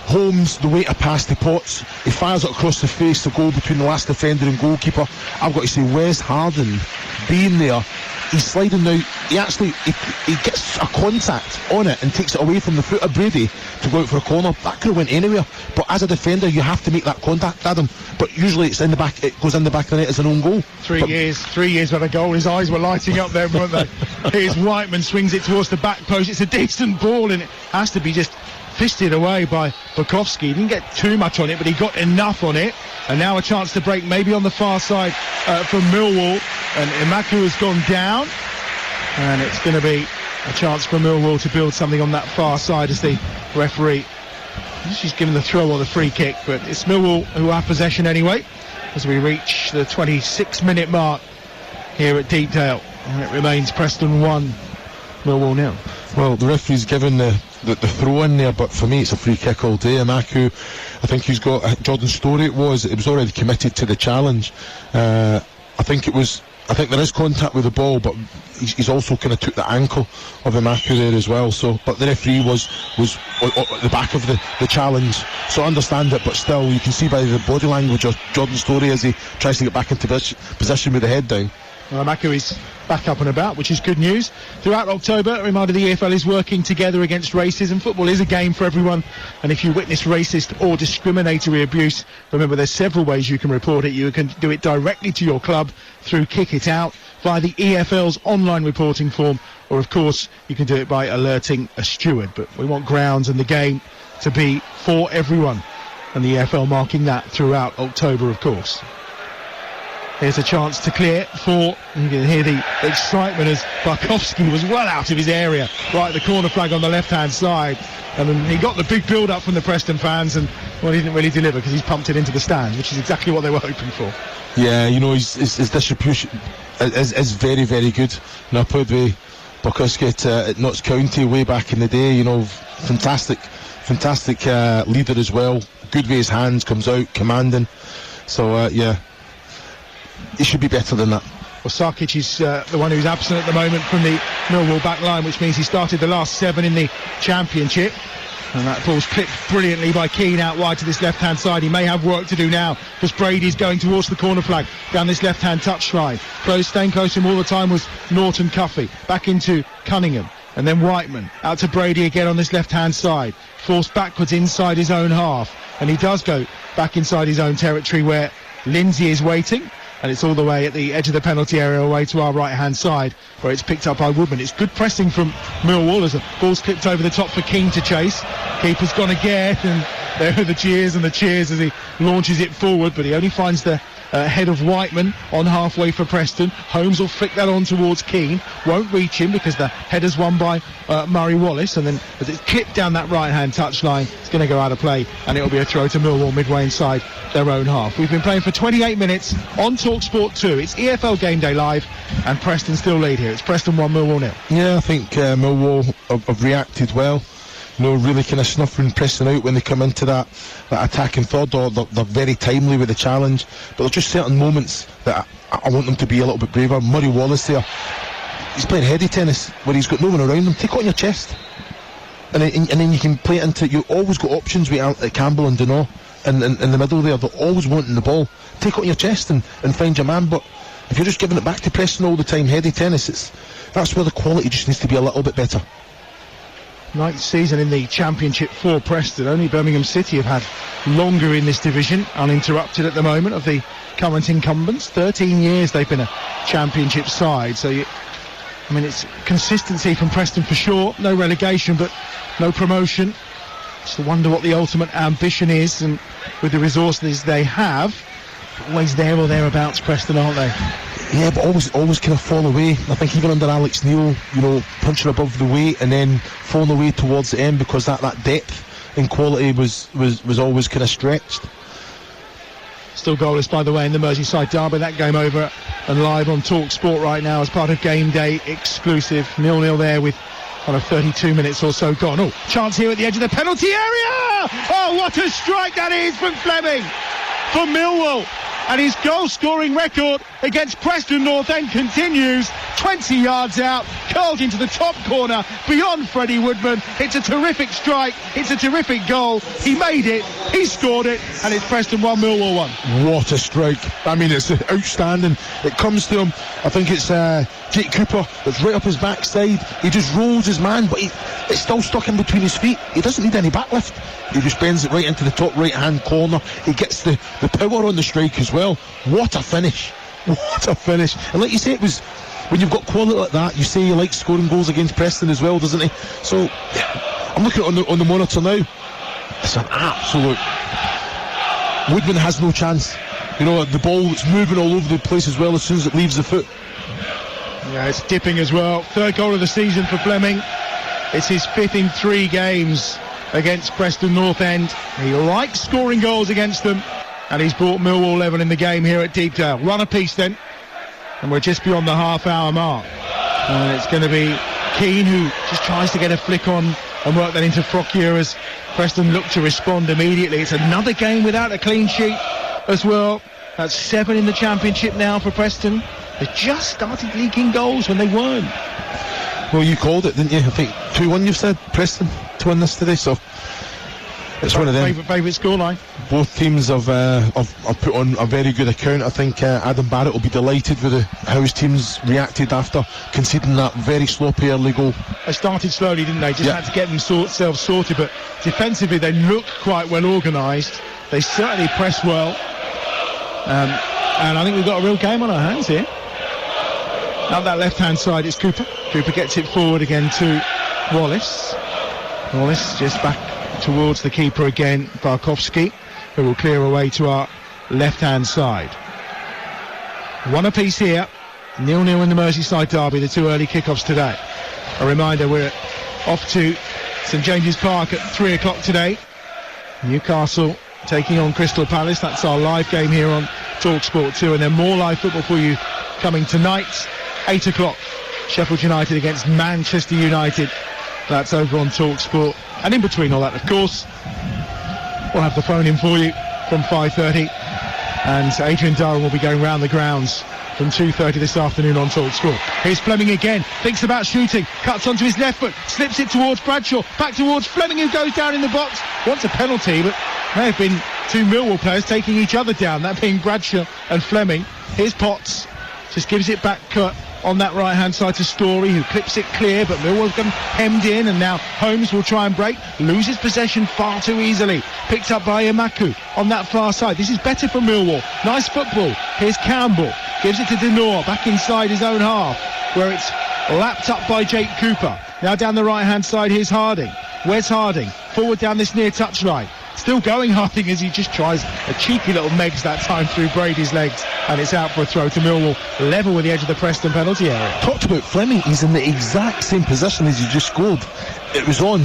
Holmes, the way to pass the Potts, he fires it across the face, the goal between the last defender and goalkeeper. I've got to say, Wes Harden being there, he's sliding now. He gets a contact on it and takes it away from the foot of Brady to go out for a corner. That could have went anywhere, but as a defender you have to make that contact, Adam. But usually it's in the back, it goes in the back of the net as an own goal. 3 years with a goal. His eyes were lighting up then, weren't they? Here's Whiteman, swings it towards the back post. It's a decent ball, and it has to be just fisted away by Bukowski. He didn't get too much on it, but he got enough on it. And now a chance to break, maybe on the far side from Millwall. And Imaku has gone down, and it's going to be a chance for Millwall to build something on that far side as the referee, she's given the throw or the free kick, but it's Millwall who have possession anyway as we reach the 26-minute mark here at Deepdale, and it remains Preston 1, Millwall 0. Well, the referee's given the throw in there, but for me it's a free kick all day. Amaku, I think he's got Jordan Story. It was already committed to the challenge. I think there is contact with the ball, but he's also kind of took the ankle of Amaku there as well. So, but the referee was at the back of the challenge, so I understand it. But still, you can see by the body language of Jordan Story as he tries to get back into position with the head down. Mako is back up and about, which is good news. Throughout October, a reminder the EFL is working together against racism. Football is a game for everyone, and if you witness racist or discriminatory abuse, remember there's several ways you can report it. You can do it directly to your club through Kick It Out, via the EFL's online reporting form, or of course you can do it by alerting a steward. But we want grounds and the game to be for everyone, and the EFL marking that throughout October, of course. Here's a chance to clear for, you can hear the excitement as Barkowski was well out of his area, right at the corner flag on the left-hand side. And then he got the big build-up from the Preston fans, and, well, he didn't really deliver because he's pumped it into the stands, which is exactly what they were hoping for. Yeah, you know, his distribution is very, very good. And I played with Barkowski at Notts County way back in the day, you know, fantastic leader as well. Good with his hands, comes out, commanding. So, yeah. It should be better than that. Well, Sarkic is the one who's absent at the moment from the Millwall back line, which means he started the last 7 in the Championship. And that ball's clipped brilliantly by Keane out wide to this left-hand side. He may have work to do now, because Brady's going towards the corner flag down this left-hand touchline. Staying close to him all the time was Norton Cuffey. Back into Cunningham. And then Whiteman out to Brady again on this left-hand side. Forced backwards inside his own half. And he does go back inside his own territory where Lindsay is waiting. And it's all the way at the edge of the penalty area away to our right-hand side, where it's picked up by Woodman. It's good pressing from Millwall as the ball's clipped over the top for Keane to chase. Keeper's gone again, and there are the cheers and the cheers as he launches it forward, but he only finds the head of Whiteman on halfway for Preston. Holmes will flick that on towards Keane. Won't reach him because the header's won by Murray Wallace, and then as it's clipped down that right-hand touchline, it's going to go out of play, and it'll be a throw to Millwall midway inside their own half. We've been playing for 28 minutes on TalkSport 2. It's EFL Game Day Live, and Preston still lead here. It's Preston 1, Millwall 0. Yeah, I think Millwall have reacted well. You know, really kind of snuffing Preston out when they come into that attacking third, or they're very timely with the challenge. But there's just certain moments that I want them to be a little bit braver. Murray Wallace there, he's playing heady tennis where he's got no one around him. Take it on your chest, and then you can play it into. You always got options with Campbell and Dunno in the middle there. They're always wanting the ball. Take it on your chest and find your man. But if you're just giving it back to Preston all the time, heady tennis, that's where the quality just needs to be a little bit better. Ninth season in the Championship for Preston. Only Birmingham City have had longer in this division, uninterrupted at the moment, of the current incumbents. 13 years they've been a Championship side. So, it's consistency from Preston for sure. No relegation, but no promotion. Just wonder what the ultimate ambition is, and with the resources they have, always there or thereabouts, Preston, aren't they? Yeah, but always kind of fall away. I think even under Alex Neil, punching above the weight and then falling away towards the end, because that depth and quality was always kind of stretched. Still goalless, by the way, in the Merseyside derby. That game over and live on TalkSport right now as part of Game Day exclusive. 0-0 there with 32 minutes or so gone. Oh, chance here at the edge of the penalty area! Oh, what a strike that is from Fleming for Millwall. And his goal-scoring record against Preston Northend continues. 20 yards out, curled into the top corner, beyond Freddie Woodman. It's a terrific strike. It's a terrific goal. He made it. He scored it. And it's Preston 1, Millwall 1. What a strike. It's outstanding. It comes to him. I think it's Jake Cooper that's right up his backside. He just rolls his man, but it's still stuck in between his feet. He doesn't need any backlift. He just bends it right into the top right-hand corner. He gets the power on the strike as well. What a finish. What a finish. And like you say, it was, when you've got quality like that, you say you like scoring goals against Preston as well, doesn't he? So, I'm looking at it on the monitor now. It's an absolute... Woodman has no chance. The ball, it's moving all over the place as well as soon as it leaves the foot. Yeah, it's dipping as well. Third goal of the season for Fleming. It's his 5th in 3 games against Preston Northend. He likes scoring goals against them, and he's brought Millwall level in the game here at Deepdale. Run a piece then, and we're just beyond the half-hour mark. And it's going to be Keane who just tries to get a flick on and work that into Frokier as Preston look to respond immediately. It's another game without a clean sheet as well. That's 7 in the Championship now for Preston. They just started leaking goals when they weren't. Well, you called it, didn't you? I think 2-1 you've said, Preston, to win this today, so It's one of them. Favourite scoreline. Both teams have put on a very good account. I think Adam Barrett will be delighted with how his teams reacted after conceding that very sloppy early goal. They started slowly, didn't they? Just had to get themselves sorted, but defensively they look quite well organised. They certainly press well. And I think we've got a real game on our hands here. Up that left-hand side, it's Cooper. Cooper gets it forward again to Wallace. Wallace just back towards the keeper again, Barkowski, who will clear away to our left-hand side. One apiece here. 0-0 in the Merseyside derby, the two early kickoffs today. A reminder, we're off to St James's Park at 3 o'clock today. Newcastle taking on Crystal Palace. That's our live game here on TalkSport 2, and then more live football for you coming tonight. 8 o'clock, Sheffield United against Manchester United. That's over on TalkSport. And in between all that, of course, we'll have the phone in for you from 5:30. And Adrian Durham will be going round the grounds from 2:30 this afternoon on TalkSport. Here's Fleming again, thinks about shooting, cuts onto his left foot, slips it towards Bradshaw, back towards Fleming, who goes down in the box. Wants a penalty, but may have been two Millwall players taking each other down, that being Bradshaw and Fleming. Here's Potts, just gives it back on that right-hand side to Story, who clips it clear, but Millwall's gone hemmed in, and now Holmes will try and break, loses possession far too easily, picked up by Imaku on that far side. This is better for Millwall, nice football. Here's Campbell, gives it to Denor, back inside his own half, where it's lapped up by Jake Cooper. Now down the right-hand side, here's Harding. Where's Harding? Forward down this near touchline. Still going Harding as he just tries a cheeky little Megs that time through Brady's legs, and it's out for a throw to Millwall, level with the edge of the Preston penalty area. Talked about Fleming, he's in the exact same position as he just scored. It was on.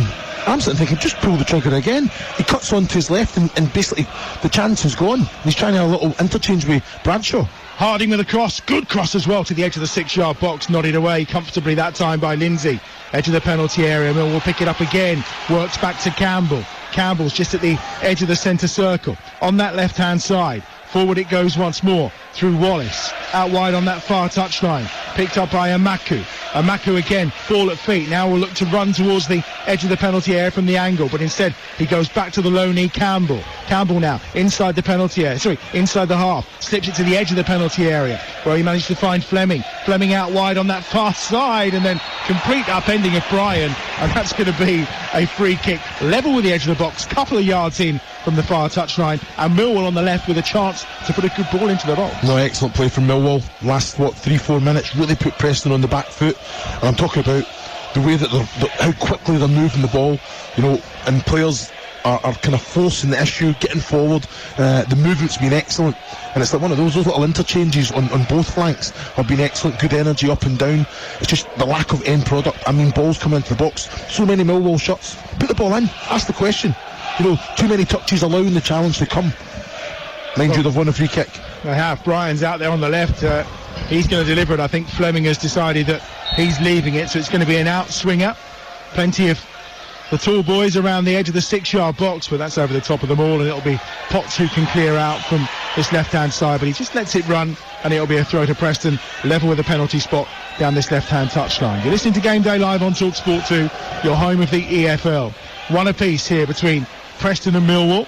I'm sitting thinking, just pull the trigger again. He cuts on to his left and basically the chance is gone. He's trying to have a little interchange with Bradshaw. Harding with a cross, good cross as well to the edge of the 6-yard box, nodded away comfortably that time by Lindsay. Edge of the penalty area, Millwall pick it up again, works back to Campbell. Campbell's just at the edge of the centre circle, on that left-hand side. Forward it goes once more, through Wallace, out wide on that far touchline, picked up by Imaku. Imaku again, ball at feet, now will look to run towards the edge of the penalty area from the angle, but instead he goes back to the low knee Campbell. Campbell now, inside the penalty area, inside the half, slips it to the edge of the penalty area, where he managed to find Fleming. Fleming out wide on that far side, and then complete upending of Bryan, and that's going to be a free kick, level with the edge of the box, couple of yards in from the far touchline, and Millwall on the left with a chance to put a good ball into the box. No, excellent play from Millwall. Last 3-4 minutes really put Preston on the back foot, and I'm talking about the way that how quickly they're moving the ball, and players are kind of forcing the issue, getting forward. The movement's been excellent, and it's like one of those little interchanges on both flanks have been excellent. Good energy up and down. It's just the lack of end product. I mean, balls come into the box, so many Millwall shots, put the ball in, ask the question. Too many touches allowing the challenge to come. Mind you, they've won a free kick. They have. Bryan's out there on the left. He's going to deliver it. I think Fleming has decided that he's leaving it, so it's going to be an out swinger. Plenty of the tall boys around the edge of the 6-yard box, but that's over the top of them all, and it'll be Potts who can clear out from this left-hand side, but he just lets it run, and it'll be a throw to Preston, level with the penalty spot down this left-hand touchline. You're listening to Game Day Live on TalkSport 2, your home of the EFL. One apiece here between Preston and Millwall,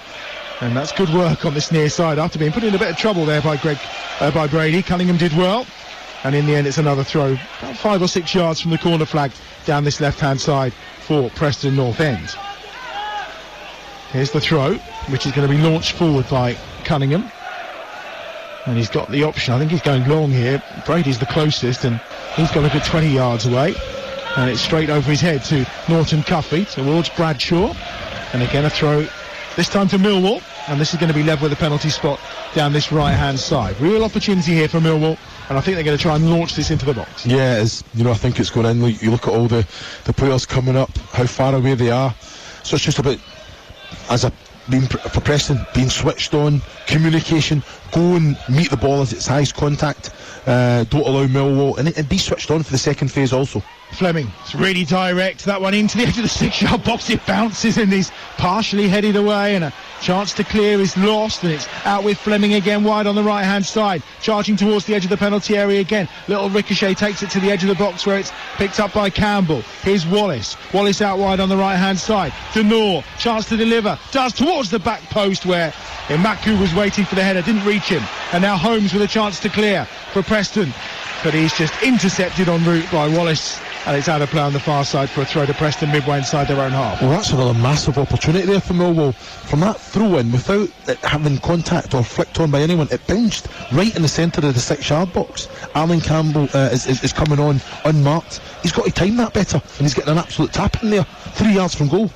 and that's good work on this near side after being put in a bit of trouble there by Brady. Cunningham did well, and in the end it's another throw about 5 or 6 yards from the corner flag down this left-hand side for Preston Northend. Here's the throw, which is going to be launched forward by Cunningham, and he's got the option. I think he's going long here. Brady's the closest, and he's got a good 20 yards away, and it's straight over his head to Norton Cuffey towards Bradshaw, and again a throw, this time to Millwall, and this is going to be level with the penalty spot down this right-hand side. Real opportunity here for Millwall, and I think they're going to try and launch this into the box. Yeah, it is. I think it's going in. You look at all the players coming up, how far away they are. So it's just about, as a for Preston, being switched on, communication, go and meet the ball as its highest contact, don't allow Millwall, and be switched on for the second phase also. Fleming, it's really direct, that one into the edge of the 6-yard box, it bounces and is partially headed away, and a chance to clear is lost, and it's out with Fleming again wide on the right hand side, charging towards the edge of the penalty area again. Little ricochet takes it to the edge of the box where it's picked up by Campbell. Here's Wallace out wide on the right hand side. Denor, chance to deliver, does towards the back post where Imaku was waiting for the header, didn't reach him, and now Holmes with a chance to clear for Preston, but he's just intercepted en route by Wallace, and it's out of play on the far side for a throw to Preston midway inside their own half. Well, that's another massive opportunity there for Millwall. From that throw-in, without it having contact or flicked on by anyone, it bounced right in the centre of the 6-yard box. Alan Campbell is coming on unmarked. He's got to time that better, and he's getting an absolute tap in there, 3 yards from goal.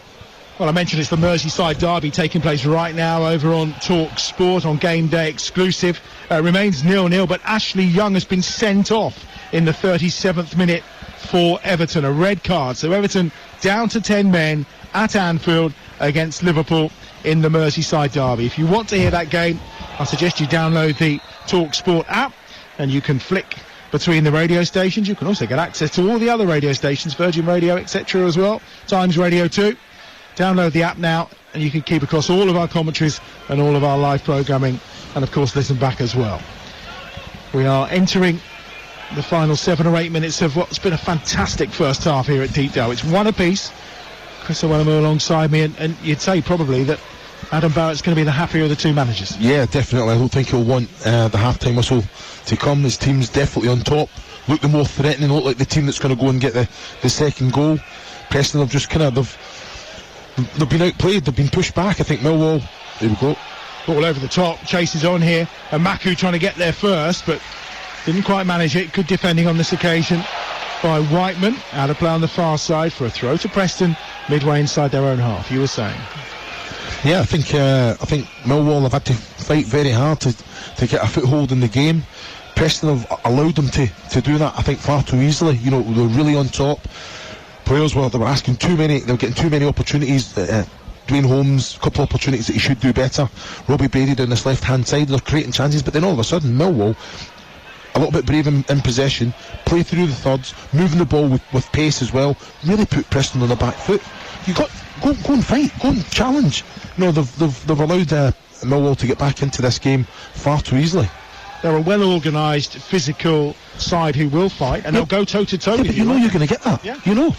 Well, I mentioned it's the Merseyside derby taking place right now over on Talk Sport on Game Day exclusive. Remains 0-0, but Ashley Young has been sent off in the 37th minute for Everton, a red card. So Everton down to 10 men at Anfield against Liverpool in the Merseyside derby. If you want to hear that game, I suggest you download the Talk Sport app, and you can flick between the radio stations. You can also get access to all the other radio stations, Virgin Radio, etc. as well, Times Radio 2. Download the app now, and you can keep across all of our commentaries and all of our live programming, and of course listen back as well. We are entering the final 7 or 8 minutes of what's been a fantastic first half here at Deepdale. It's one apiece. Chris Owellamo alongside me, and you'd say probably that Adam Barrett's going to be the happier of the two managers. Yeah, definitely. I don't think he'll want the half-time whistle to come. His team's definitely on top. Look the more threatening, look like the team that's going to go and get the second goal. Preston have just kind of they've been outplayed, they've been pushed back. I think Millwall, there we go, ball over the top, chases on here, and Maku trying to get there first, but didn't quite manage it. Good defending on this occasion by Whiteman, out of play on the far side for a throw to Preston midway inside their own half. You were saying? Yeah, I think Millwall have had to fight very hard to get a foothold in the game. Preston have allowed them to do that, I think, far too easily. You know, they're really on top. Players were asking too many, they were getting too many opportunities. Dwayne Holmes, a couple of opportunities that he should do better. Robbie Brady down this left hand side, they're creating chances, but then all of a sudden Millwall, a little bit brave in possession, play through the thirds, moving the ball with pace as well, really put Preston on the back foot. You got go and fight, go and challenge. You know, they've allowed Millwall to get back into this game far too easily. They're a well-organised, physical side who will fight, and they'll go toe-to-toe with but you know you're going to get that. Yeah. You know.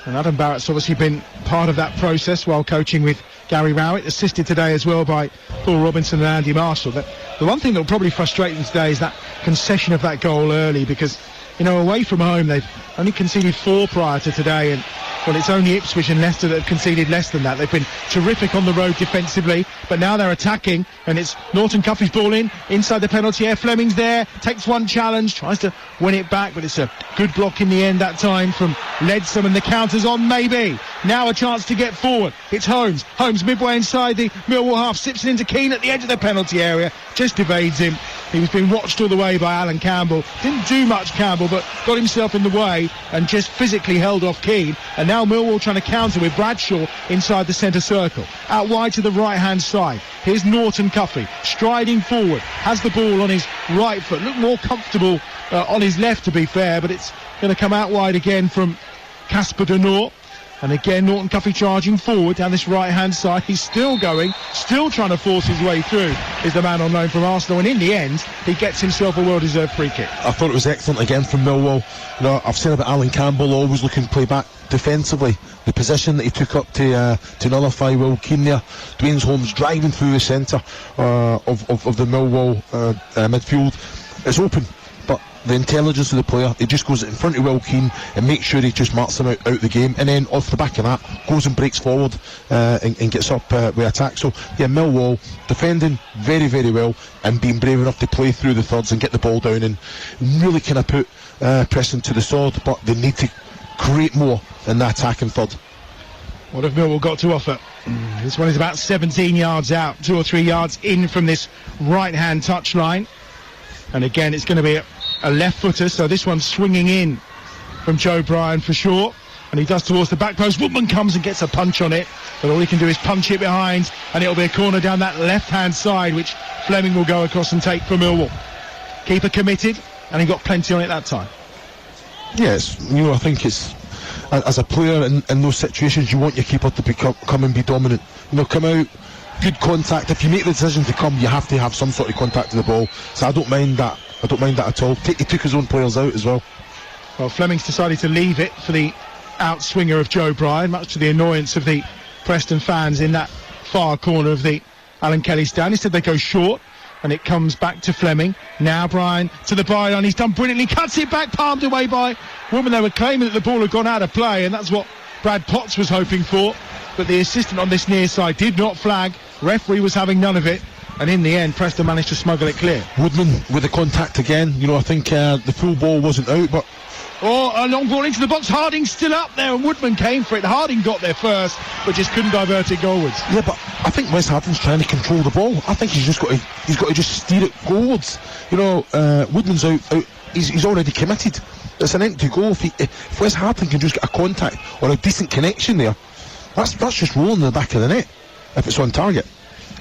And Adam Barrett's obviously been part of that process while coaching with Gary Rowett, assisted today as well by Paul Robinson and Andy Marshall. The one thing that will probably frustrate them today is that concession of that goal early, because, you know, away from home they've only conceded 4 prior to today, and well, it's only Ipswich and Leicester that have conceded less than that. They've been terrific on the road defensively, but now they're attacking, and it's Norton Cuffey's ball inside the penalty area. Fleming's there, takes one challenge, tries to win it back, but it's a good block in the end that time from Leadsom, and the counter's on maybe. Now a chance to get forward. It's Holmes midway inside the Millwall half, sips it into Keane at the edge of the penalty area, just evades him. He was being watched all the way by Alan Campbell. Didn't do much, Campbell, but got himself in the way and just physically held off Keane. And now Millwall trying to counter with Bradshaw inside the centre circle. Out wide to the right-hand side. Here's Norton Cuffey, striding forward. Has the ball on his right foot. Looked more comfortable on his left, to be fair, but it's going to come out wide again from Casper Denor. And again, Norton Cuffey charging forward down this right-hand side. He's still going, still trying to force his way through, is the man on loan from Arsenal. And in the end, he gets himself a well-deserved free kick. I thought it was excellent again from Millwall. You know, I've said about Alan Campbell always looking to play back defensively. The position that he took up to nullify Will Keane there. Dwayne Holmes driving through the centre of the Millwall midfield. It's open, but the intelligence of the player, he just goes in front of Will Keane and makes sure he just marks him out the game, and then off the back of that goes and breaks forward and gets up with attack. So yeah, Millwall defending very, very well and being brave enough to play through the thirds and get the ball down and really kind of put Preston to the sword, but they need to create more in the attacking third. What have Millwall got to offer? This one is about 17 yards out, 2 or 3 yards in from this right-hand touchline. And again, it's going to be a left footer, so this one's swinging in from Joe Bryan for sure. and he does towards the back post. Woodman comes and gets a punch on it, but all he can do is punch it behind, and it'll be a corner down that left-hand side, which Fleming will go across and take for Millwall. Keeper committed, and he got plenty on it that time. Yes, I think it's, as a player in those situations, you want your keeper to come and be dominant. Come out, good contact. If you make the decision to come, you have to have some sort of contact to the ball. So I don't mind that. At all. He took his own players out as well. Well, Fleming's decided to leave it for the outswinger of Joe Bryan, much to the annoyance of the Preston fans in that far corner of the Alan Kelly stand. Instead they go short, and it comes back to Fleming. Now Bryan to the byline. He's done brilliantly. Cuts it back, palmed away by Woodman. They were claiming that the ball had gone out of play, and that's what Brad Potts was hoping for. But the assistant on this near side did not flag. Referee was having none of it. And in the end, Preston managed to smuggle it clear. Woodman with the contact again. I think the full ball wasn't out, but... Oh, a long ball into the box. Harding's still up there, and Woodman came for it. Harding got there first, but just couldn't divert it goalwards. Yeah, but I think Wes Harding's trying to control the ball. I think he's got to just steer it goalwards. Woodman's out. He's already committed. It's an empty goal. If Wes Harding can just get a contact or a decent connection there, that's just rolling in the back of the net if it's on target.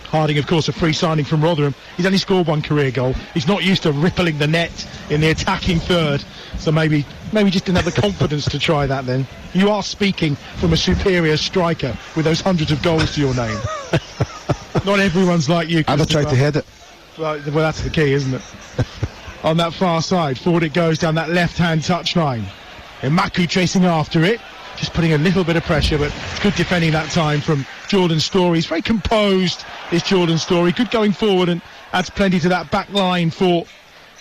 Harding, of course, a free signing from Rotherham. He's only scored one career goal. He's not used to rippling the net in the attacking third, so maybe just didn't have the confidence to try that then. You are speaking from a superior striker with those hundreds of goals to your name. Not everyone's like you, I've tried to head it. Well, that's the key, isn't it? On that far side, forward it goes down that left-hand touchline. Maku chasing after it. Just putting a little bit of pressure, but it's good defending that time from Jordan Story. He's very composed, is Jordan Story. Good going forward and adds plenty to that back line for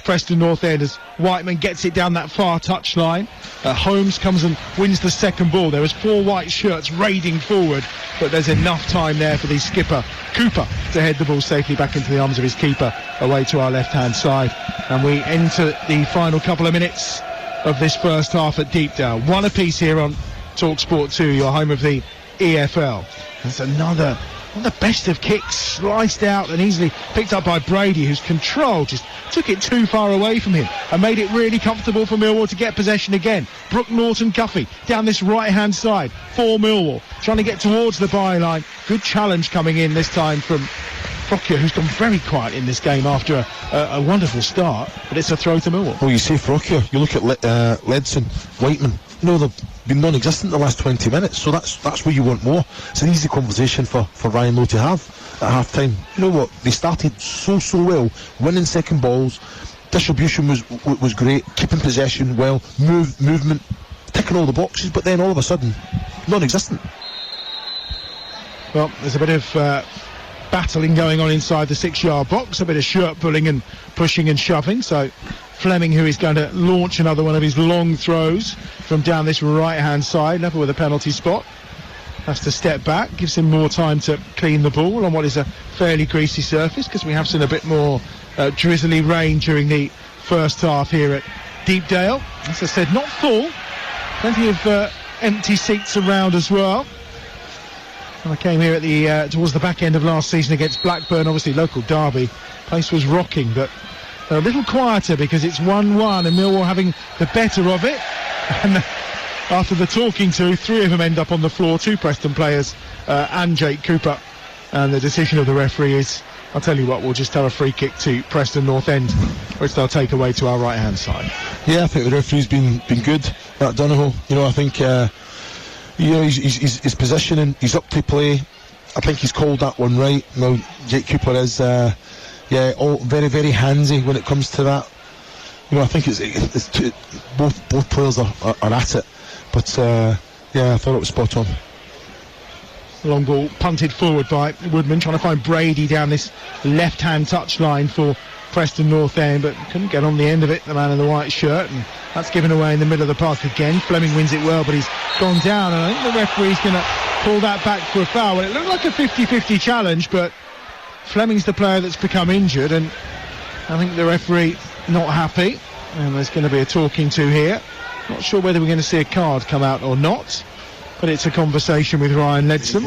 Preston Northend as Whiteman gets it down that far touchline. Holmes comes and wins the second ball. There was 4 white shirts raiding forward, but there's enough time there for the skipper, Cooper, to head the ball safely back into the arms of his keeper, away to our left-hand side. And we enter the final couple of minutes of this first half at Deepdale. One apiece here on TalkSport 2, your home of the EFL. There's another one of the best of kicks, sliced out and easily picked up by Brady, whose control just took it too far away from him and made it really comfortable for Millwall to get possession again. Brooke Norton-Cuffy down this right-hand side for Millwall, trying to get towards the byline. Good challenge coming in this time from Frokier, who's gone very quiet in this game after a wonderful start, but it's a throw to Millwall. Well, you say Frokier, you look at Ledson, Whiteman. They've been non-existent the last 20 minutes, so that's where you want more. It's an easy conversation for Ryan Lowe to have at half-time. You know what? They started so well, winning second balls, distribution was great, keeping possession well, movement, ticking all the boxes, but then all of a sudden, non-existent. Well, there's a bit of battling going on inside the 6-yard box, a bit of shirt pulling and pushing and shoving, so Fleming, who is going to launch another one of his long throws from down this right-hand side, level with a penalty spot, has to step back, gives him more time to clean the ball on what is a fairly greasy surface, because we have seen a bit more drizzly rain during the first half here at Deepdale. As I said, not full, plenty of empty seats around as well. And I came here at the towards the back end of last season against Blackburn, obviously local derby. Place was rocking, but they're a little quieter because it's 1-1 and Millwall having the better of it. And after the talking to, 3 of them end up on the floor, 2 Preston players and Jake Cooper. And the decision of the referee is, I'll tell you what, we'll just have a free kick to Preston Northend, which they'll take away to our right-hand side. Yeah, I think the referee's been good at Donoghue. I think his positioning, he's up to play. I think he's called that one right. Now, Jake Cooper is all very, very handsy when it comes to that. I think it's both players are at it. But I thought it was spot on. Long ball punted forward by Woodman, trying to find Brady down this left-hand touchline for Preston Northend, but couldn't get on the end of it, the man in the white shirt, and that's given away in the middle of the park again. Fleming wins it well, but he's gone down, and I think the referee's going to pull that back for a foul. Well, it looked like a 50-50 challenge, but Fleming's the player that's become injured, and I think the referee not happy, and there's going to be a talking to here. Not sure whether we're going to see a card come out or not, but it's a conversation with Ryan Ledson.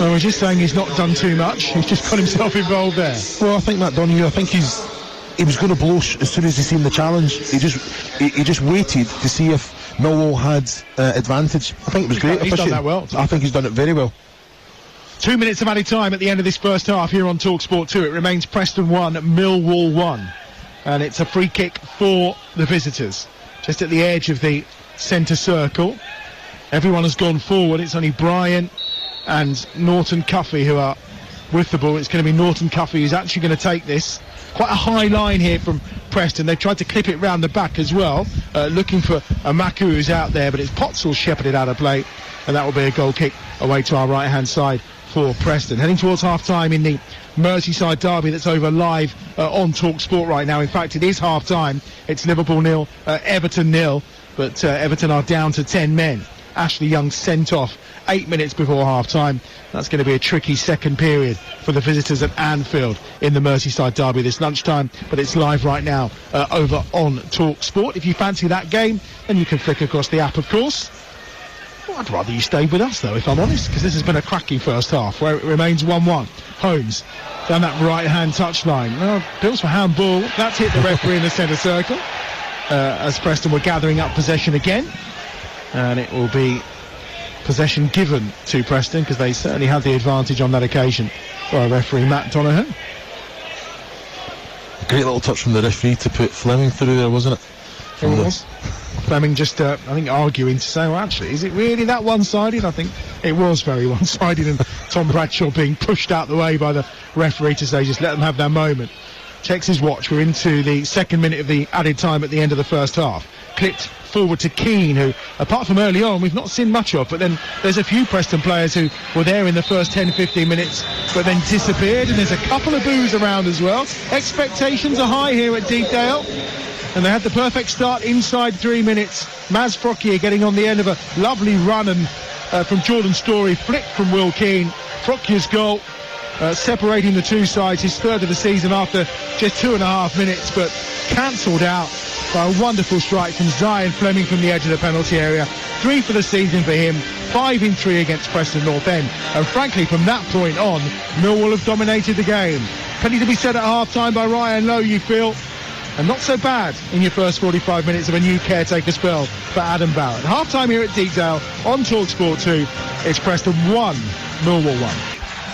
I was just saying he's not done too much, he's just got himself involved there. Well, I think Matt Donoghue, I think he was going to blow as soon as he seen the challenge. He just waited to see if Millwall had advantage. I think it was great. He's done that well. I think he's done it very well. 2 minutes of added time at the end of this first half here on TalkSport 2. It remains Preston 1, Millwall 1. And it's a free kick for the visitors. Just at the edge of the centre circle. Everyone has gone forward. It's only Brian and Norton Cuffey who are with the ball. It's going to be Norton Cuffey who's actually going to take this. Quite a high line here from Preston. They've tried to clip it round the back as well, looking for a Maku who's out there, but it's Pottsall shepherded out of play, and that will be a goal kick away to our right-hand side for Preston. Heading towards half-time in the Merseyside derby that's over live on TalkSport right now. In fact, it is half-time. It's Liverpool 0, Everton 0, but Everton are down to 10 men. Ashley Young sent off 8 minutes before half-time. That's going to be a tricky second period for the visitors at Anfield in the Merseyside derby this lunchtime, but it's live right now over on TalkSport. If you fancy that game, then you can flick across the app, of course. Well, I'd rather you stayed with us, though, if I'm honest, because this has been a cracking first half, where it remains 1-1. Holmes down that right-hand touchline. Well, bills for handball. That's hit the referee in the centre circle as Preston were gathering up possession again. And it will be possession given to Preston, because they certainly had the advantage on that occasion by referee Matt Donoghue. Great little touch from the referee to put Fleming through there, wasn't it? It was. Fleming just, I think, arguing to say, well, actually, is it really that one-sided? I think it was very one-sided, and Tom Bradshaw being pushed out the way by the referee to say, just let them have their moment. Checks his watch. We're into the second minute of the added time at the end of the first half. Clipped forward to Keane, who, apart from early on, we've not seen much of, but then there's a few Preston players who were there in the first 10-15 minutes but then disappeared, and there's a couple of boos around as well. Expectations are high here at Deepdale, and they had the perfect start inside 3 minutes. Maz Frockier getting on the end of a lovely run, and from Jordan Story, flicked from Will Keane. Frockier's goal separating the two sides, his third of the season after just 2.5 minutes, but cancelled out by a wonderful strike from Zion Fleming from the edge of the penalty area. 3 for the season for him, 5 in 3 against Preston Northend. And frankly, from that point on, Millwall have dominated the game. Plenty to be said at half-time by Ryan Lowe, you feel. And not so bad in your first 45 minutes of a new caretaker spell for Adam Barrett. Half-time here at Deepdale on TalkSport 2. It's Preston 1, Millwall 1.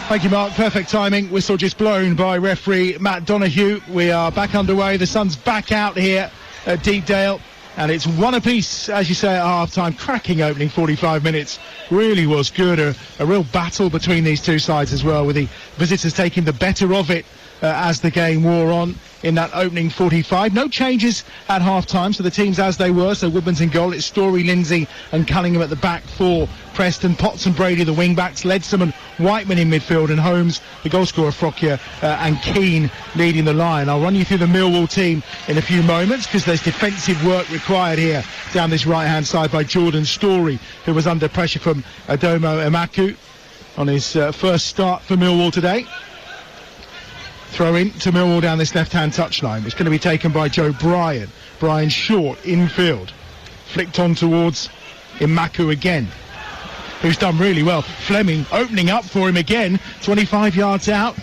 Thank you, Mark. Perfect timing. Whistle just blown by referee Matt Donoghue. We are back underway. The sun's back out here at Deepdale, and it's one apiece, as you say, at half-time. Cracking opening 45 minutes. Really was good. A real battle between these two sides as well, with the visitors taking the better of it as the game wore on in that opening 45. No changes at half-time, so the teams as they were. So Woodman's in goal. It's Story, Lindsay and Cunningham at the back for Preston. Potts and Brady, the wing-backs. Leadsom and Whiteman in midfield, and Holmes, the goal-scorer, Frockier, and Keane leading the line. I'll run you through the Millwall team in a few moments, because there's defensive work required here down this right-hand side by Jordan Story, who was under pressure from Adomo Emaku on his first start for Millwall today. Throw in to Millwall down this left-hand touchline. It's going to be taken by Joe Bryan. Bryan short, infield. Flicked on towards Emaku again, who's done really well. Fleming opening up for him again, 25 yards out.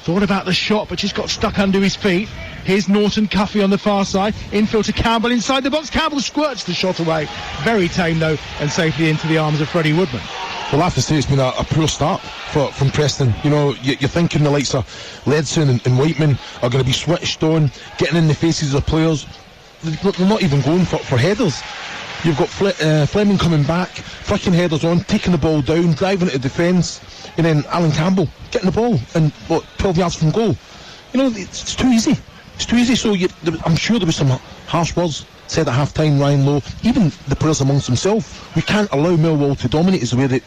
Thought about the shot, but just got stuck under his feet. Here's Norton Cuffey on the far side. Infield to Campbell inside the box. Campbell squirts the shot away. Very tame, though, and safely into the arms of Freddie Woodman. Well, I have to say it's been a poor start from Preston. You know, you're thinking the likes of Leadsom and Whiteman are going to be switched on, getting in the faces of players. They're not even going for headers. You've got Fleming coming back, flicking headers on, taking the ball down, driving it to defence, and then Alan Campbell getting the ball and 12 yards from goal. You know, it's too easy. It's too easy. So I'm sure there was some harsh words said at half-time. Ryan Lowe, even the players amongst themselves, we can't allow Millwall to dominate as the way that.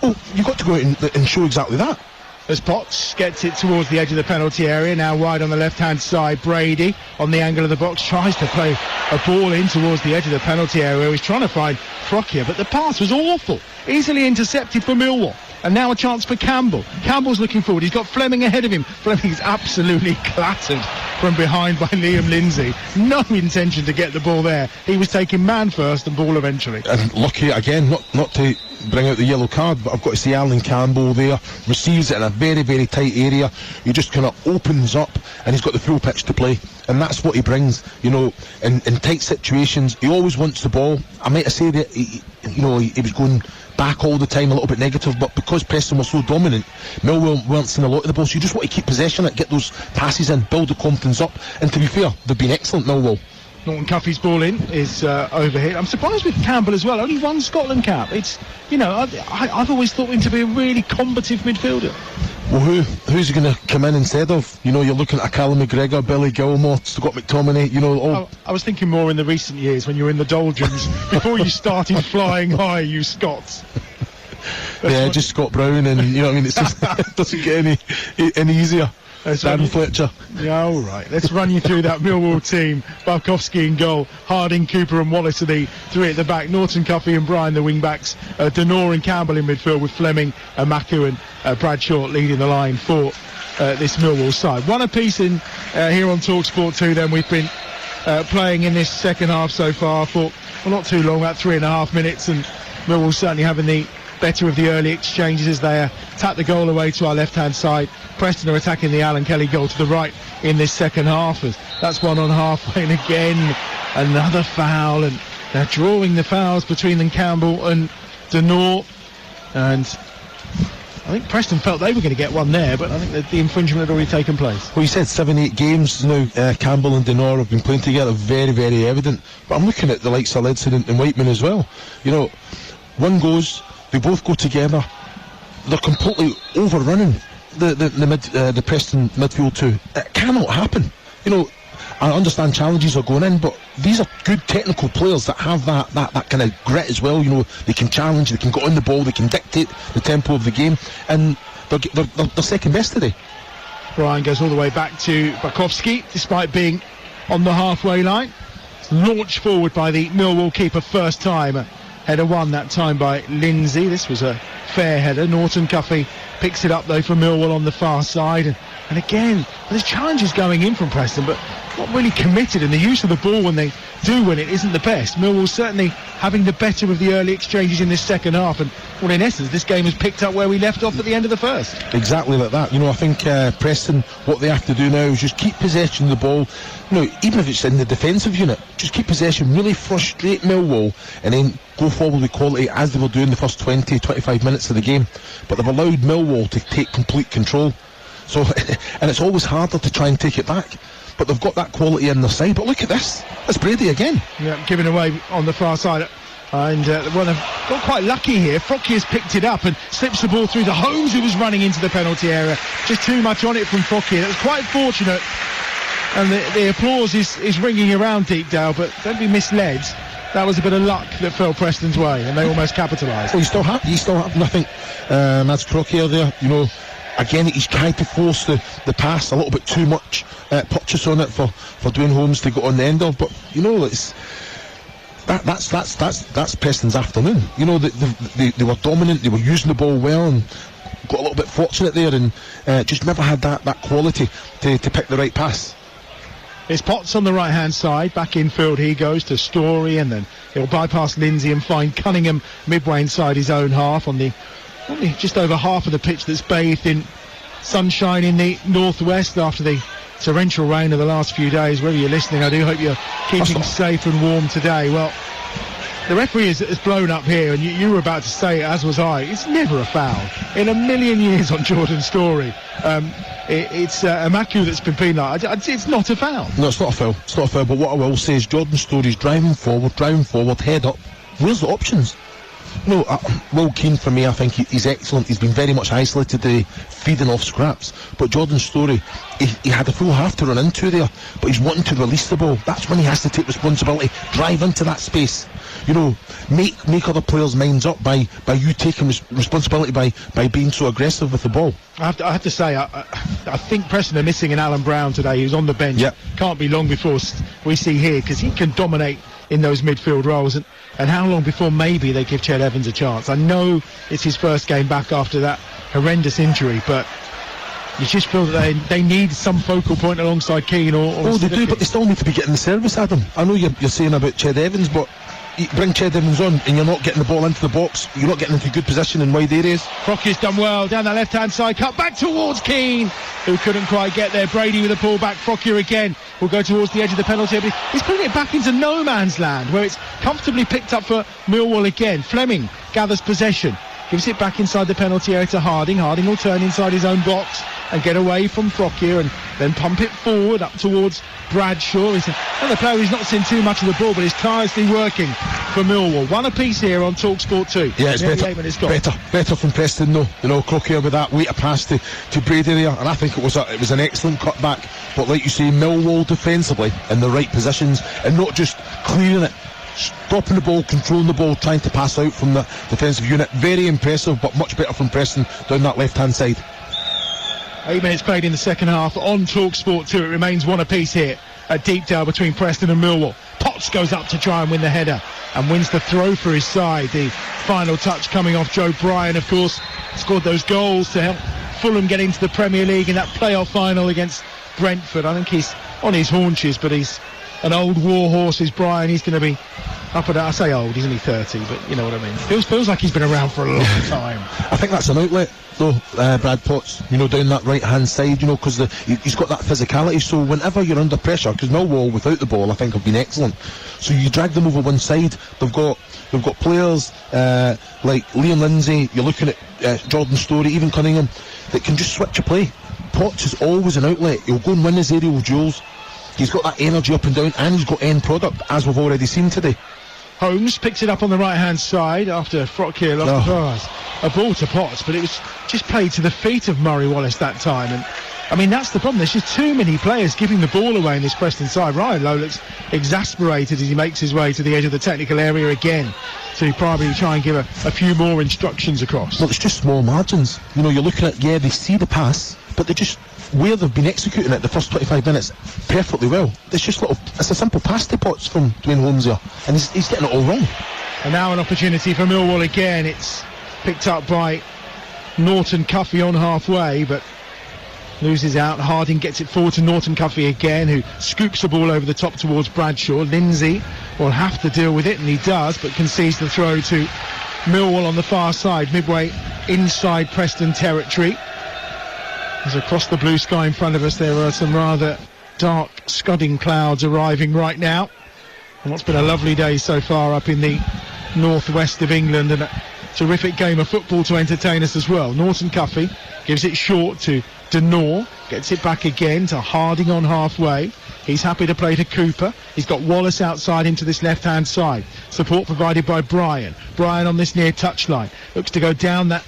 Oh, you've got to go out and show exactly that. As Potts gets it towards the edge of the penalty area, now wide on the left-hand side. Brady on the angle of the box tries to play a ball in towards the edge of the penalty area. He's trying to find Frockier, but the pass was awful. Easily intercepted for Millwall. And now a chance for Campbell. Campbell's looking forward. He's got Fleming ahead of him. Fleming's absolutely clattered from behind by Liam Lindsay. No intention to get the ball there. He was taking man first and ball eventually. And lucky again, not to bring out the yellow card, but I've got to see Alan Campbell there, receives it in a very, very tight area. He just kind of opens up and he's got the full pitch to play, and that's what he brings, in tight situations. He always wants the ball. I might say that he was going back all the time, a little bit negative, but because Preston were so dominant, Millwall weren't seeing a lot of the ball, so you just want to keep possession of it, get those passes in, build the confidence up, and to be fair, they've been excellent, Millwall. Norton Cuffey's ball in is overhit. I'm surprised with Campbell as well. Only one Scotland cap. It's, I've always thought him to be a really combative midfielder. Well, who's he going to come in instead of? You're looking at a Callum McGregor, Billy Gilmore, Scott McTominay, I was thinking more in the recent years when you were in the doldrums, before you started flying high, you Scots. Just Scott Brown, and it's just it doesn't get any easier. Dan Fletcher. Yeah, all right. Let's run you through that Millwall team. Barkowski in goal, Harding, Cooper and Wallace are the three at the back. Norton, Cuffey and Bryan the wing-backs. Denore and Campbell in midfield with Fleming, Maku and Bradshaw leading the line for this Millwall side. One apiece in here on TalkSport 2 then. We've been playing in this second half so far for, not too long, about 3.5 minutes, and Millwall certainly having the better of the early exchanges as they tap the goal away to our left-hand side. Preston are attacking the Alan Kelly goal to the right in this second half. That's one on halfway, and again another foul, and they're drawing the fouls between them, Campbell and Denore, and I think Preston felt they were going to get one there, but I think that the infringement had already taken place. Well, you said 7-8 games now. Campbell and Denore have been playing together, very, very evident. But I'm looking at the likes of Ledson and Whiteman as well. One goes, they both go together. They're completely overrunning the Preston midfield too. It cannot happen. I understand challenges are going in, but these are good technical players that have that kind of grit as well. They can challenge, they can go on the ball, they can dictate the tempo of the game, and they're second best today. Bryan goes all the way back to Barkowski, despite being on the halfway line. Launched forward by the Millwall keeper first time. Header won that time by Lindsay. This was a fair header. Norton Cuffey picks it up though for Millwall on the far side, and again there's challenges going in from Preston, but not really committed, and the use of the ball when they do win it isn't the best. Millwall certainly having the better of the early exchanges in this second half, and well, in essence this game has picked up where we left off at the end of the first. Exactly like that. I think Preston, what they have to do now is just keep possession of the ball. Even if it's in the defensive unit, just keep possession, really frustrate Millwall, and then go forward with quality as they were doing the first 20-25 minutes of the game. But they've allowed Millwall to take complete control. So, and it's always harder to try and take it back. But they've got that quality in their side. But look at this. It's Brady again. Yeah, giving away on the far side. And they've got quite lucky here. Frocky has picked it up and slips the ball through to Holmes, who was running into the penalty area. Just too much on it from Frocky. It was quite fortunate. And the applause is ringing around Deepdale, but don't be misled. That was a bit of luck that fell Preston's way, and they almost capitalised. Well, you still have nothing. That's Crocker there, Again, he's tried to force the pass a little bit too much, purchase on it for Dwayne Holmes to go on the end of, but it's that's Preston's afternoon. They were dominant, they were using the ball well, and got a little bit fortunate there, and just never had that quality to pick the right pass. It's Potts on the right hand side, back infield he goes to Story, and then he'll bypass Lindsay and find Cunningham midway inside his own half on the probably just over half of the pitch that's bathed in sunshine in the northwest after the torrential rain of the last few days. Wherever you're listening, I do hope you're keeping safe and warm today. Well, the referee has blown up here, and you were about to say, as was I, it's never a foul in a million years on Jordan Story. It's a Maku that's been penalised. It's not a foul. No, it's not a foul. It's not a foul. But what I will say is Jordan Story's driving forward, head up. Where's the options? Will Keane for me, I think he's excellent. He's been very much isolated today, feeding off scraps. But Jordan Story, he had a full half to run into there, but he's wanting to release the ball. That's when he has to take responsibility, drive into that space. Make other players' minds up by you taking responsibility by being so aggressive with the ball. I have to say, I think Preston are missing an Alan Brown today. He was on the bench. Yep. Can't be long before we see here, because he can dominate in those midfield roles, and how long before maybe they give Ched Evans a chance? I know it's his first game back after that horrendous injury, but You just feel that they need some focal point alongside Keane or they do, but they still need to be getting the service, Adam. I know you're saying about Ched Evans, but you bring Ched Evans on and you're not getting the ball into the box, you're not getting into good position in wide areas. Crocky's done well down that left-hand side, cut back towards Keane, who couldn't quite get there. Brady with a pull back. Crocky again will go towards the edge of the penalty area. He's putting it back into no man's land, where it's comfortably picked up for Millwall again. Fleming gathers possession, gives it back inside the penalty area to Harding. Harding will turn inside his own box and get away from Frokier and then pump it forward up towards Bradshaw. He's another player who's not seen too much of the ball, but is tirelessly working for Millwall. One apiece here on TalkSport 2. Yeah, it's better from Preston though. You know, Crokier with that weight of pass to Brady there, and I think it was an excellent cutback. But like you say, Millwall defensively in the right positions and not just clearing it, stopping the ball, controlling the ball, trying to pass out from the defensive unit. Very impressive, but much better from Preston down that left-hand side. 8 minutes played in the second half on TalkSport 2. It remains one apiece here at Deepdale between Preston and Millwall. Potts goes up to try and win the header and wins the throw for his side. The final touch coming off Joe Bryan, of course, scored those goals to help Fulham get into the Premier League in that playoff final against Brentford. I think he's on his haunches, but he's an old war horse is Bryan. He's going to be up at, I say old, he's only 30, but you know what I mean. Feels like he's been around for a long time. I think that's an outlet though, Brad Potts, you know, down that right hand side, you know, because he's got that physicality. So whenever you're under pressure, because Millwall without the ball I think have been excellent, so you drag them over one side. They've got players like Liam Lindsay, you're looking at Jordan Storey, even Cunningham, that can just switch a play. Potts is always an outlet. He'll go and win his aerial duels. He's got that energy up and down, and he's got end product, as we've already seen today. Holmes picks it up on the right-hand side after Frokier lost the pass. A ball to Potts, but it was just played to the feet of Murray Wallace that time. And I mean, that's the problem. There's just too many players giving the ball away in this Preston side. Ryan Lowe looks exasperated as he makes his way to the edge of the technical area again to probably try and give a few more instructions across. Well, it's just small margins. You know, you're looking at, they see the pass, but they just, where they've been executing it the first 25 minutes perfectly well, it's just it's a simple pass to Potts from Dwayne Holmes here, and he's getting it all wrong. And now an opportunity for Millwall again. It's picked up by Norton Cuffy on halfway, but loses out. Harding gets it forward to Norton Cuffy again, who scoops the ball over the top towards Bradshaw. Lindsay will have to deal with it, and he does, but concedes the throw to Millwall on the far side, midway inside Preston territory. As across the blue sky in front of us, there are some rather dark scudding clouds arriving right now. And what's been a lovely day so far up in the northwest of England, and a terrific game of football to entertain us as well. Norton Cuffy gives it short to Denor, gets it back again to Harding on halfway. He's happy to play to Cooper. He's got Wallace outside into this left-hand side. Support provided by Bryan. Bryan on this near touchline. Looks to go down that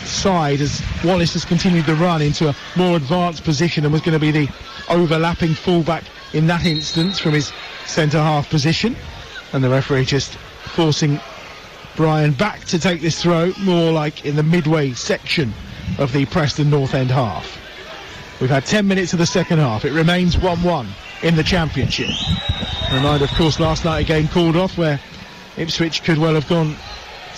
side as Wallace has continued the run into a more advanced position and was going to be the overlapping fullback in that instance from his centre-half position. And the referee just forcing Bryan back to take this throw, more like in the midway section of the Preston Northend half. We've had 10 minutes of the second half. It remains 1-1 in the Championship. Reminder, of course, last night a game called off where Ipswich could well have gone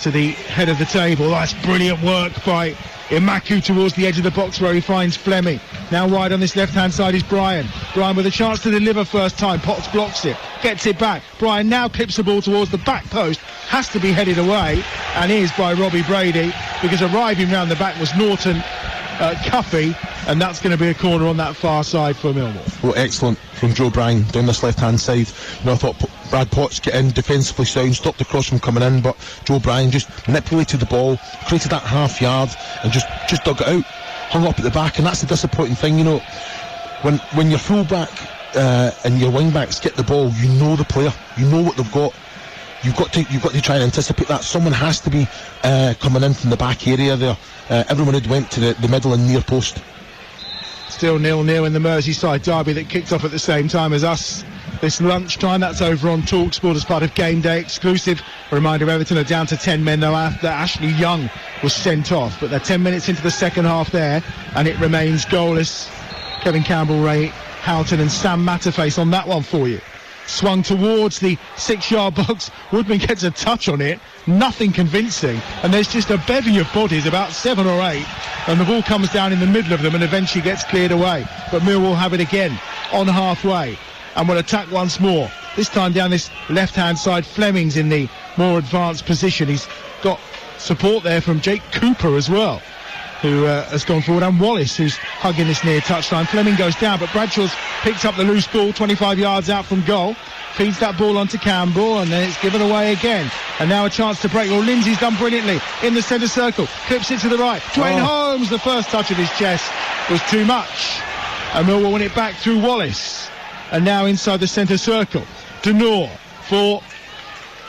to the head of the table. That's brilliant work by Imaku towards the edge of the box where he finds Fleming. Now wide on this left-hand side is Bryan. Bryan with a chance to deliver first time. Potts blocks it, gets it back. Bryan now clips the ball towards the back post. Has to be headed away, and is by Robbie Brady, because arriving round the back was Norton Cuffy, and that's going to be a corner on that far side for Millwall. Well, excellent from Joe Bryan down this left-hand side. You know, I thought Brad Potts get in defensively sound, stopped the cross from coming in, but Joe Bryan just manipulated the ball, created that half yard, and just dug it out, hung up at the back. And that's the disappointing thing, you know, when your full-back and your wing-backs get the ball, you know the player, you know what they've got. You've got to try and anticipate that. Someone has to be coming in from the back area there. Everyone had went to the middle and near post. Still 0-0 in the Merseyside derby that kicked off at the same time as us this lunchtime. That's over on TalkSport as part of Game Day Exclusive. A reminder, Everton are down to 10 men though after Ashley Young was sent off. But they're 10 minutes into the second half there, and it remains goalless. Kevin Campbell, Ray Houghton and Sam Matterface on that one for you. swung towards the 6-yard box. Woodman gets a touch on it, nothing convincing, and there's just a bevy of bodies, about 7 or 8, and the ball comes down in the middle of them and eventually gets cleared away. But Millwall have it again on halfway and will attack once more. This time down this left-hand side. Fleming's in the more advanced position. He's got support there from Jake Cooper as well, who has gone forward, and Wallace, who's hugging this near touchline. Fleming goes down, but Bradshaw's picked up the loose ball 25 yards out from goal, feeds that ball onto Campbell, and then it's given away again. And now a chance to break. Well, Lindsay's done brilliantly in the centre circle, clips it to the right. Dwayne Holmes, the first touch of his chest was too much, and Millwall win it back through Wallace. And now inside the centre circle, Denor for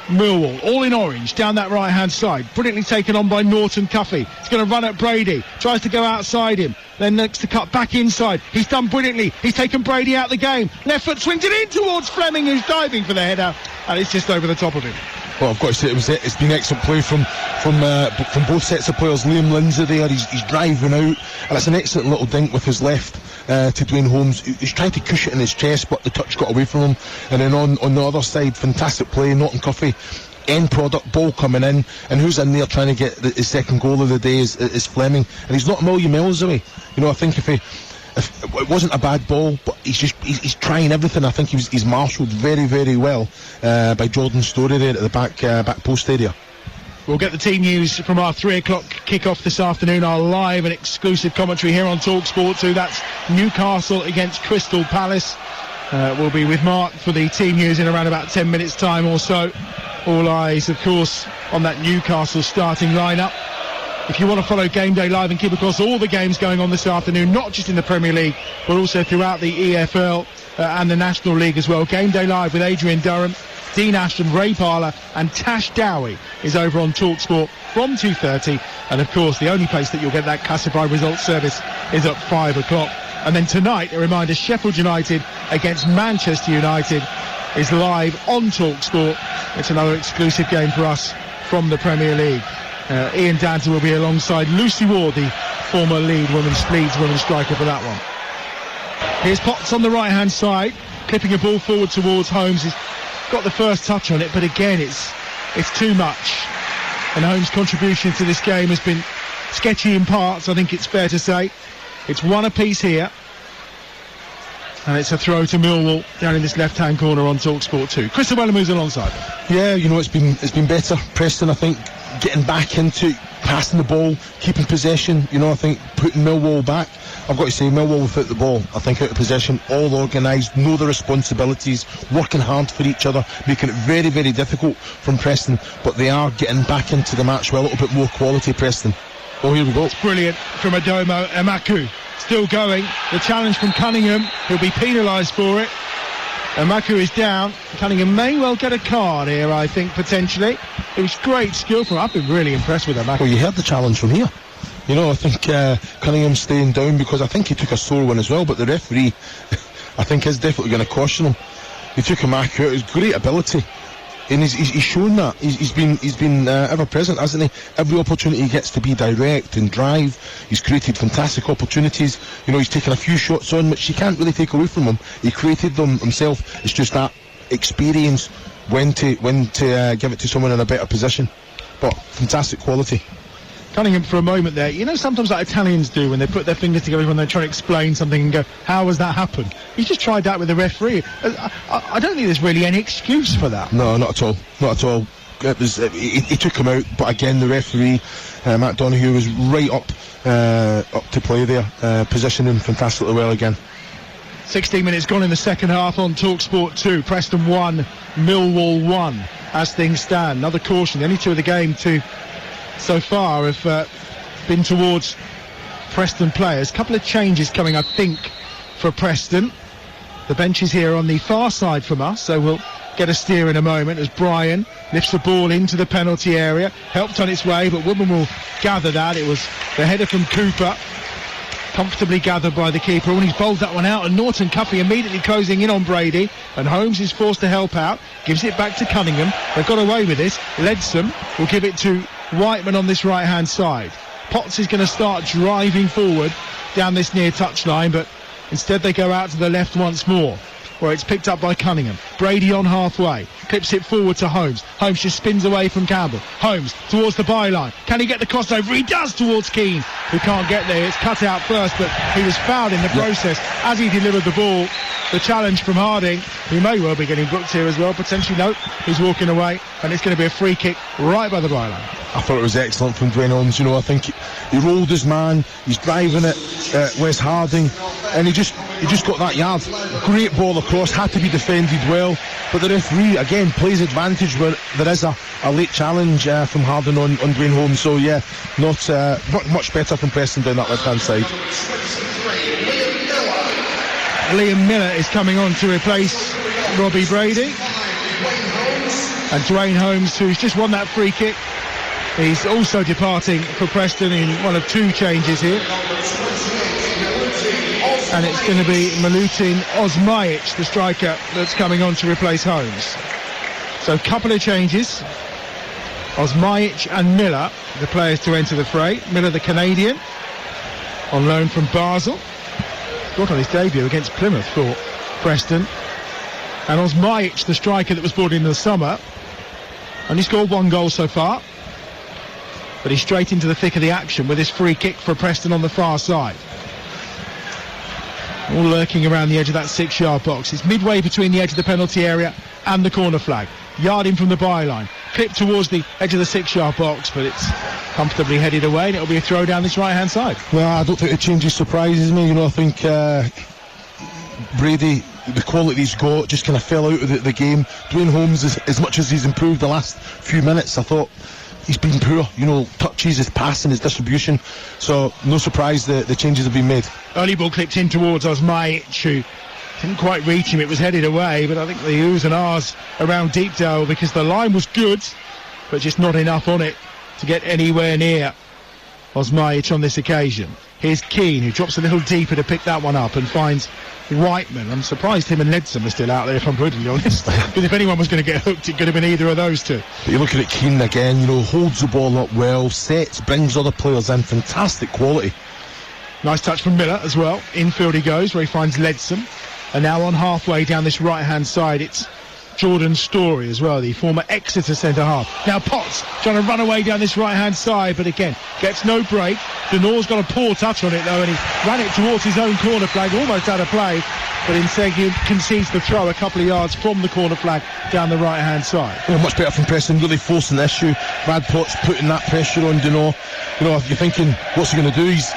Millwall, all in orange, down that right-hand side. Brilliantly taken on by Norton Cuffy. He's going to run at Brady. Tries to go outside him. Then looks to cut back inside. He's done brilliantly. He's taken Brady out of the game. Left foot swings it in towards Fleming, who's diving for the header. And it's just over the top of him. Well, I've got to say, it's been excellent play from both sets of players. Liam Lindsay there, he's driving out, and it's an excellent little dink with his left to Dwayne Holmes. He's trying to cush it in his chest, but the touch got away from him. And then on the other side, fantastic play, Norton Cuffy, end product, ball coming in, and who's in there trying to get his second goal of the day is Fleming, and he's not a million miles away. You know, I think if it wasn't a bad ball, but he's trying everything. I think he's marshalled very, very well by Jordan Story there at the back post area. We'll get the team news from our 3 o'clock kick-off this afternoon, our live and exclusive commentary here on TalkSport 2. That's Newcastle against Crystal Palace. We'll be with Mark for the team news in around about 10 minutes' time or so. All eyes, of course, on that Newcastle starting lineup. If you want to follow Game Day Live and keep across all the games going on this afternoon, not just in the Premier League, but also throughout the EFL and the National League as well, Game Day Live with Adrian Durham, Dean Ashton, Ray Parler and Tash Dowie is over on TalkSport from 2:30. And of course, the only place that you'll get that classified results service is at 5 o'clock. And then tonight, a reminder, Sheffield United against Manchester United is live on TalkSport. It's another exclusive game for us from the Premier League. Ian Danton will be alongside Lucy Ward, the former Leeds women's striker, for that one. Here's Potts on the right-hand side, clipping a ball forward towards Holmes. He's got the first touch on it, but again, it's too much. And Holmes' contribution to this game has been sketchy in parts, I think it's fair to say. It's one apiece here. And it's a throw to Millwall down in this left-hand corner on TalkSport 2. Chris Llewellyn moves alongside. Yeah, you know, it's been better. Preston, I think, getting back into passing the ball, keeping possession. You know, I think putting Millwall back. I've got to say, Millwall without the ball, I think out of possession, all organised, know the responsibilities, working hard for each other, making it very, very difficult from Preston. But they are getting back into the match with a little bit more quality, Preston. Oh, here we go. It's brilliant from Adomo Emaku. Still going. The challenge from Cunningham. He'll be penalised for it. Emaku is down. Cunningham may well get a card here, I think, potentially. It was great skill from him. I've been really impressed with Emaku. Well, you heard the challenge from here. You know, I think Cunningham's staying down because I think he took a sore one as well, but the referee, I think, is definitely going to caution him. He took Emaku out. His great ability. And he's shown that. He's been ever present, hasn't he? Every opportunity he gets to be direct and drive. He's created fantastic opportunities. You know, he's taken a few shots on, which you can't really take away from him. He created them himself. It's just that experience when to give it to someone in a better position. But fantastic quality. Cunningham for a moment there. You know, sometimes like Italians do when they put their fingers together when they're trying to explain something and go, how has that happened? He's just tried that with the referee. I don't think there's really any excuse for that. No, not at all. Not at all. It was he took him out, but again the referee, Matt Donoghue, was right up to play there, positioning fantastically well again. 16 minutes gone in the second half on TalkSport 2. Preston 1, Millwall 1 as things stand. Another caution. The only two of the game so far have been towards Preston players. A couple of changes coming, I think, for Preston. The bench is here on the far side from us, so we'll get a steer in a moment as Brian lifts the ball into the penalty area. Helped on its way, but Woodman will gather that. It was the header from Cooper, comfortably gathered by the keeper, and he's bowled that one out, and Norton Cuffy immediately closing in on Brady, and Holmes is forced to help out, gives it back to Cunningham. They've got away with this. Ledsom will give it to Whiteman on this right-hand side. Potts is going to start driving forward down this near touchline, but instead they go out to the left once more. where it's picked up by Cunningham. Brady on halfway, clips it forward to Holmes. Holmes just spins away from Campbell. Holmes towards the byline. Can he get the crossover? He does, towards Keane, who can't get there. It's cut out first, but he was fouled in the process as he delivered the ball. The challenge from Harding, who may well be getting booked here as well. Potentially, no, he's walking away, and it's going to be a free kick right by the byline. I thought it was excellent from Dwayne Holmes. I think he rolled his man, he's driving it, Wes Harding, and he just got that yard. Great ball across, had to be defended well, but the referee again plays advantage where there is a late challenge from Harding on Dwayne Holmes. So yeah, not much better from Preston down that left hand side. Liam Miller is coming on to replace Robbie Brady, and Dwayne Holmes, who's just won that free kick, he's also departing for Preston in one of two changes here, and it's going to be Milutin Osmajic, the striker, that's coming on to replace Holmes. So a couple of changes. Osmajic and Miller, the players to enter the fray. Miller, the Canadian, on loan from Basel, got on his debut against Plymouth for Preston, and Osmajic, the striker that was brought in the summer, only scored one goal so far, but he's straight into the thick of the action with this free kick for Preston on the far side. All lurking around the edge of that 6-yard box. It's midway between the edge of the penalty area and the corner flag. Yard in from the byline, clipped towards the edge of the 6-yard box, but it's comfortably headed away, and it'll be a throw down this right hand side. Well, I don't think the changes surprises me. I think Brady, the quality he's got, just kind of fell out of the game. Dwayne Holmes, as much as he's improved the last few minutes, I thought he's been poor. Touches, his passing, his distribution. So no surprise the changes have been made. Early ball clipped in towards Osmajic, who didn't quite reach him. It was headed away, but I think the oohs and ahs around Deepdale, because the line was good, but just not enough on it to get anywhere near Osmajic on this occasion. Here's Keane, who drops a little deeper to pick that one up and finds Whiteman. I'm surprised him and Ledson are still out there, if I'm brutally honest, because if anyone was going to get hooked, it could have been either of those two. But you're looking at Keane again, holds the ball up well, sets, brings other players in, fantastic quality. Nice touch from Miller as well. Infield he goes, where he finds Ledson. And now on halfway down this right-hand side, it's Jordan Story as well, the former Exeter centre-half. Now Potts trying to run away down this right-hand side, but again, gets no break. Denor's got a poor touch on it, though, and he ran it towards his own corner flag, almost out of play, but instead he concedes the throw a couple of yards from the corner flag down the right-hand side. Much better from Preston, really forcing the issue. Brad Potts putting that pressure on Denor. If you're thinking, what's he going to do? He's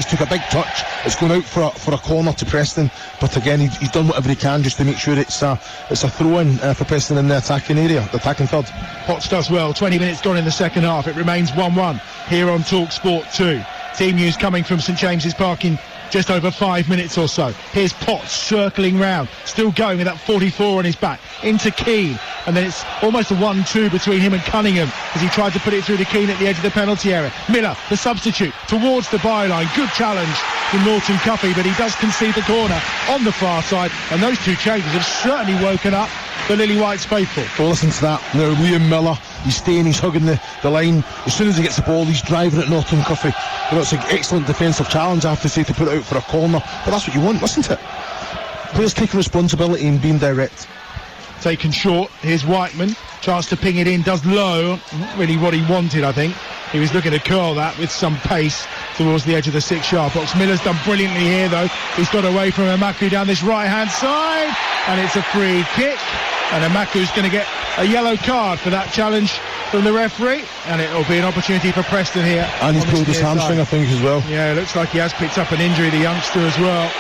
took a big touch. It's going out for a corner to Preston, but again, he's done whatever he can just to make sure it's a throw-in for Preston in the attacking area, the attacking third. Potts does well. 20 minutes gone in the second half. It remains 1-1 here on Talk Sport 2. Team news coming from St James's Park in just over 5 minutes or so. Here's Potts circling round, still going with that 44 on his back, into Keane, and then it's almost a 1-2 between him and Cunningham as he tried to put it through to Keane at the edge of the penalty area. Miller, the substitute, towards the byline. Good challenge from Norton Cuffy, but he does concede the corner on the far side, and those two changes have certainly woken up the Lily Whites faithful. Well, listen to that. Now, Liam Miller, he's staying, he's hugging the line. As soon as he gets the ball, he's driving at Norton Cuffy. It's an excellent defensive challenge, I have to say, to put it out for a corner. But that's what you want, isn't it? Players taking responsibility and being direct. Taken short. Here's Whiteman. Chance to ping it in. Does low. Not really what he wanted, I think. He was looking to curl that with some pace towards the edge of the 6-yard box. Miller's done brilliantly here, though. He's got away from Amaku down this right-hand side. And it's a free kick. And Amaku's going to get a yellow card for that challenge from the referee, and it'll be an opportunity for Preston here. And he's pulled his hamstring, I think, as well. Yeah, it looks like he has picked up an injury, the youngster, as well.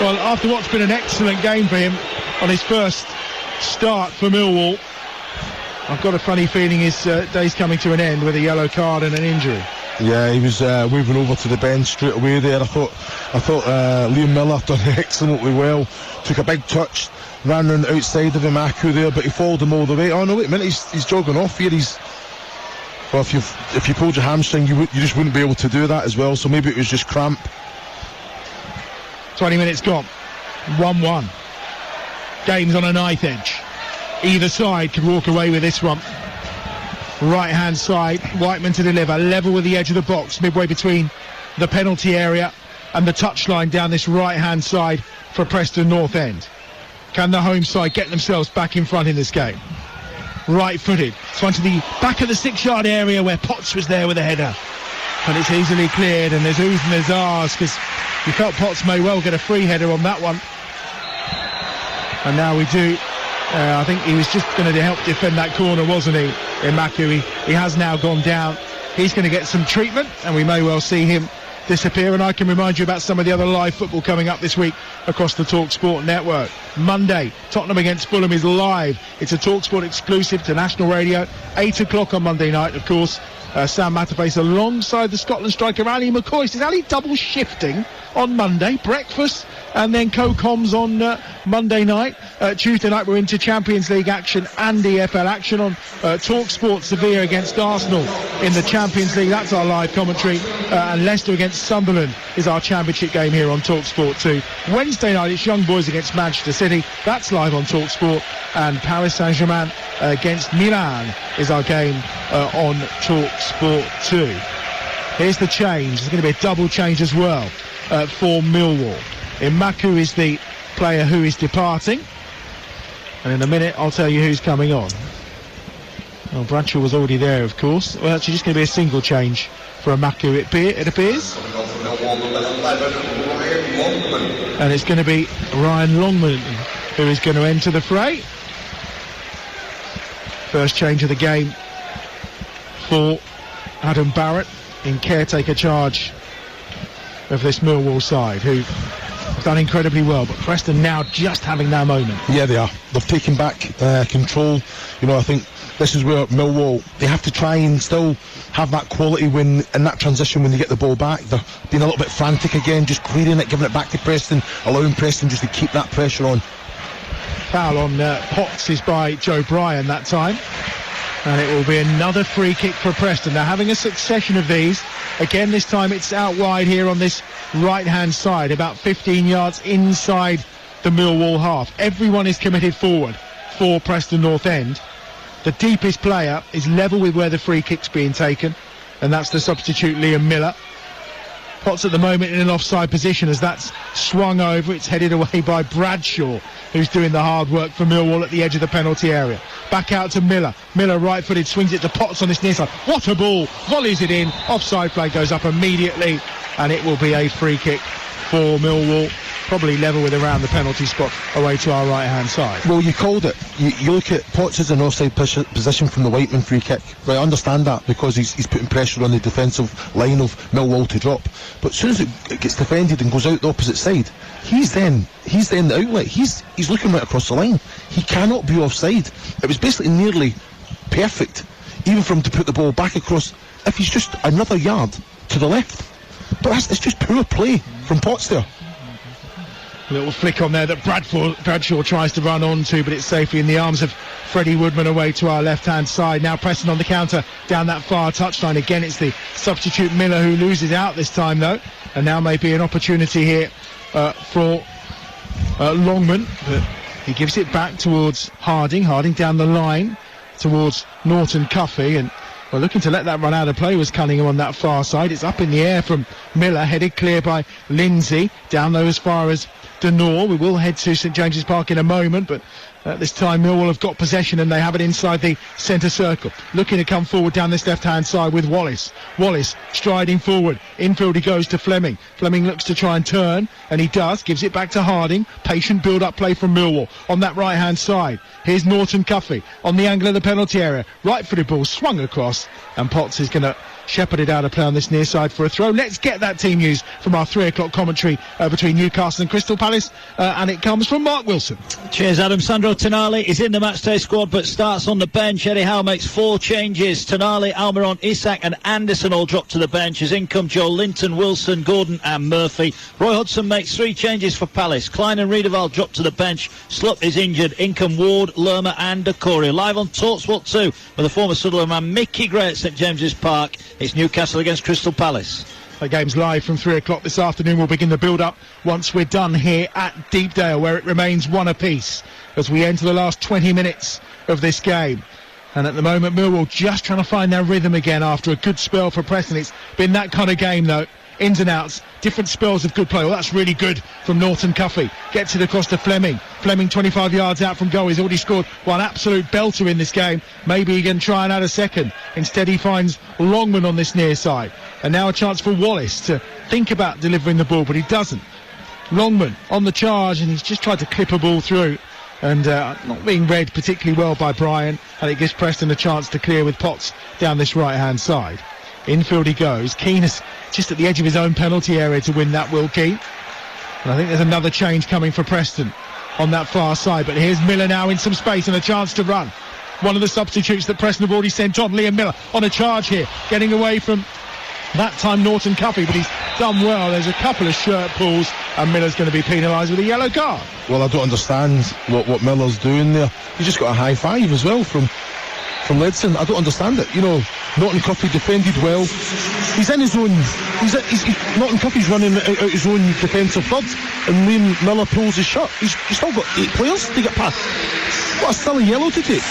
Well, after what's been an excellent game for him on his first start for Millwall, I've got a funny feeling his day's coming to an end with a yellow card and an injury. Yeah, he was moving over to the bench straight away there. I thought Liam Miller done excellently well. Took a big touch, ran round the outside of Amaku there, but he followed him all the way. Oh no, wait a minute, he's jogging off here. Well, if you pulled your hamstring, you just wouldn't be able to do that as well. So maybe it was just cramp. 20 minutes gone. 1-1. Game's on a knife edge. Either side could walk away with this one. Right hand side, Whiteman to deliver, level with the edge of the box, midway between the penalty area and the touchline down this right hand side for Preston Northend. Can the home side get themselves back in front in this game? Right-footed. It's one to the back of the 6-yard area where Potts was there with a header. And it's easily cleared, and there's oohs and there's ahs, because you felt Potts may well get a free header on that one. And now we do. I think he was just going to help defend that corner, wasn't he, Imaku? He has now gone down. He's going to get some treatment, and we may well see him disappear. And I can remind you about some of the other live football coming up this week across the TalkSport network. Monday, Tottenham against Fulham is live. It's a TalkSport exclusive to national radio. 8 o'clock on Monday night, of course. Sam Matterface alongside the Scotland striker Ali McCoy. Is Ali double shifting on Monday? Breakfast and then co-coms on Monday night. Tuesday night we're into Champions League action and EFL action on TalkSport. Sevilla against Arsenal in the Champions League. That's our live commentary. And Leicester against Sunderland is our championship game here on TalkSport 2. Wednesday night it's Young Boys against Manchester City. That's live on TalkSport. And Paris Saint-Germain against Milan is our game on TalkSport 2. Here's the change. There's going to be a double change as well for Millwall. Imaku is the player who is departing, and in a minute I'll tell you who's coming on. Well, Bradshaw was already there, of course. Well, actually just going to be a single change for Imaku, it appears. And it's going to be Ryan Longman who is going to enter the fray. First change of the game for Adam Barrett in caretaker charge of this Millwall side, who have done incredibly well, but Preston now just having their moment. Yeah, they are. They've taken back control. You know, I think this is where Millwall, they have to try and still have that quality when in that transition when they get the ball back. They're being a little bit frantic again, just clearing it, giving it back to Preston, allowing Preston just to keep that pressure on. Foul on Potts is by Joe Bryan that time, and it will be another free kick for Preston. They're having a succession of these. Again, this time it's out wide here on this right-hand side, about 15 yards inside the Millwall half. Everyone is committed forward for Preston Northend. The deepest player is level with where the free kick's being taken, and that's the substitute Liam Miller. Potts at the moment in an offside position as that's swung over. It's headed away by Bradshaw, who's doing the hard work for Millwall at the edge of the penalty area. Back out to Miller. Miller right-footed, swings it to Potts on this near side. What a ball! Volleys it in. Offside flag goes up immediately, and it will be a free kick for Millwall. Probably level with around the penalty spot away to our right-hand side. Well, you called it. You look at Potts as an offside position from the Whiteman free kick. Right, I understand that because he's putting pressure on the defensive line of Millwall to drop. But as soon as it gets defended and goes out the opposite side, he's then the outlet. He's looking right across the line. He cannot be offside. It was basically nearly perfect, even for him to put the ball back across if he's just another yard to the left. But it's just poor play from Potts there. Little flick on there that Bradshaw tries to run onto, but it's safely in the arms of Freddie Woodman away to our left-hand side. Now Preston on the counter down that far touchline. Again, it's the substitute Miller who loses out this time, though. And now may be an opportunity here for Longman. But he gives it back towards Harding. Harding down the line towards Norton Cuffy. And we're looking to let that run out of play was Cunningham on that far side. It's up in the air from Miller, headed clear by Lindsay. Down though as far as Denor. We will head to St James's Park in a moment, but at this time Millwall have got possession and they have it inside the centre circle. Looking to come forward down this left-hand side with Wallace. Wallace striding forward. Infield he goes to Fleming. Fleming looks to try and turn, and he does. Gives it back to Harding. Patient build-up play from Millwall on that right-hand side. Here's Norton Cuffy on the angle of the penalty area. Right-footed ball swung across, and Potts is going to shepherd it out of play on this near side for a throw. Let's get that team news from our 3 o'clock commentary between Newcastle and Crystal Palace, and it comes from Mark Wilson. Cheers, Adam. Sandro Tonali is in the matchday squad but starts on the bench. Eddie Howe makes 4 changes. Tonali, Almiron, Isak and Anderson all drop to the bench as in come Joe Linton, Wilson, Gordon and Murphy. Roy Hodgson makes 3 changes for Palace. Klein and Riedewald drop to the bench. Slupp is injured. In come Ward, Lerma and Decoria. Live on TalkSport 2 with the former Sunderland man Mickey Gray at St James's Park. It's Newcastle against Crystal Palace. The game's live from 3 o'clock this afternoon. We'll begin the build-up once we're done here at Deepdale, where it remains 1 apiece as we enter the last 20 minutes of this game. And at the moment, Millwall just trying to find their rhythm again after a good spell for Preston. It's been that kind of game, though. ins and outs, different spells of good play. Well, that's really good from Norton Cuffy. Gets it across to Fleming. Fleming 25 yards out from goal. He's already scored one absolute belter in this game. Maybe he can try and add a second. Instead he finds Longman on this near side. And now a chance for Wallace to think about delivering the ball, but he doesn't. Longman on the charge, and he's just tried to clip a ball through. And not being read particularly well by Brian, and it gives Preston a chance to clear with Potts down this right-hand side. Infield he goes. Keane is just at the edge of his own penalty area to win that, Will Keane. And I think there's another change coming for Preston on that far side. But here's Miller now in some space and a chance to run. One of the substitutes that Preston have already sent on, Liam Miller, on a charge here, getting away from that time Norton Cuffy, but he's done well. There's a couple of shirt pulls, and Miller's going to be penalised with a yellow card. Well, I don't understand what Miller's doing there. He just got a high five as well from Ledson. I don't understand it. You know, Norton Cuffy defended well. He's in his own. Norton Cuffy's running out his own defensive third, and Liam Miller pulls his shirt. He's still got 8 players to get past. What a silly yellow to take.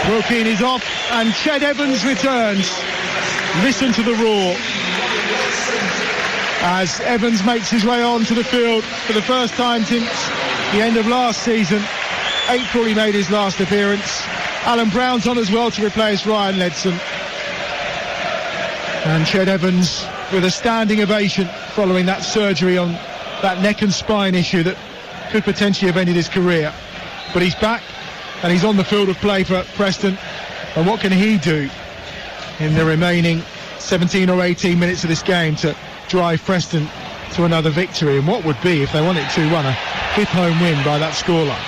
Will Keane is off, and Ched Evans returns. Listen to the roar as Evans makes his way onto the field for the first time since the end of last season. April he made his last appearance. Alan Brown's on as well to replace Ryan Ledson. And Ched Evans with a standing ovation following that surgery on that neck and spine issue that could potentially have ended his career. But he's back and he's on the field of play for Preston. And what can he do in the remaining 17 or 18 minutes of this game to drive Preston to another victory? And what would be, if they won it 2-1, a 5th home win by that scoreline?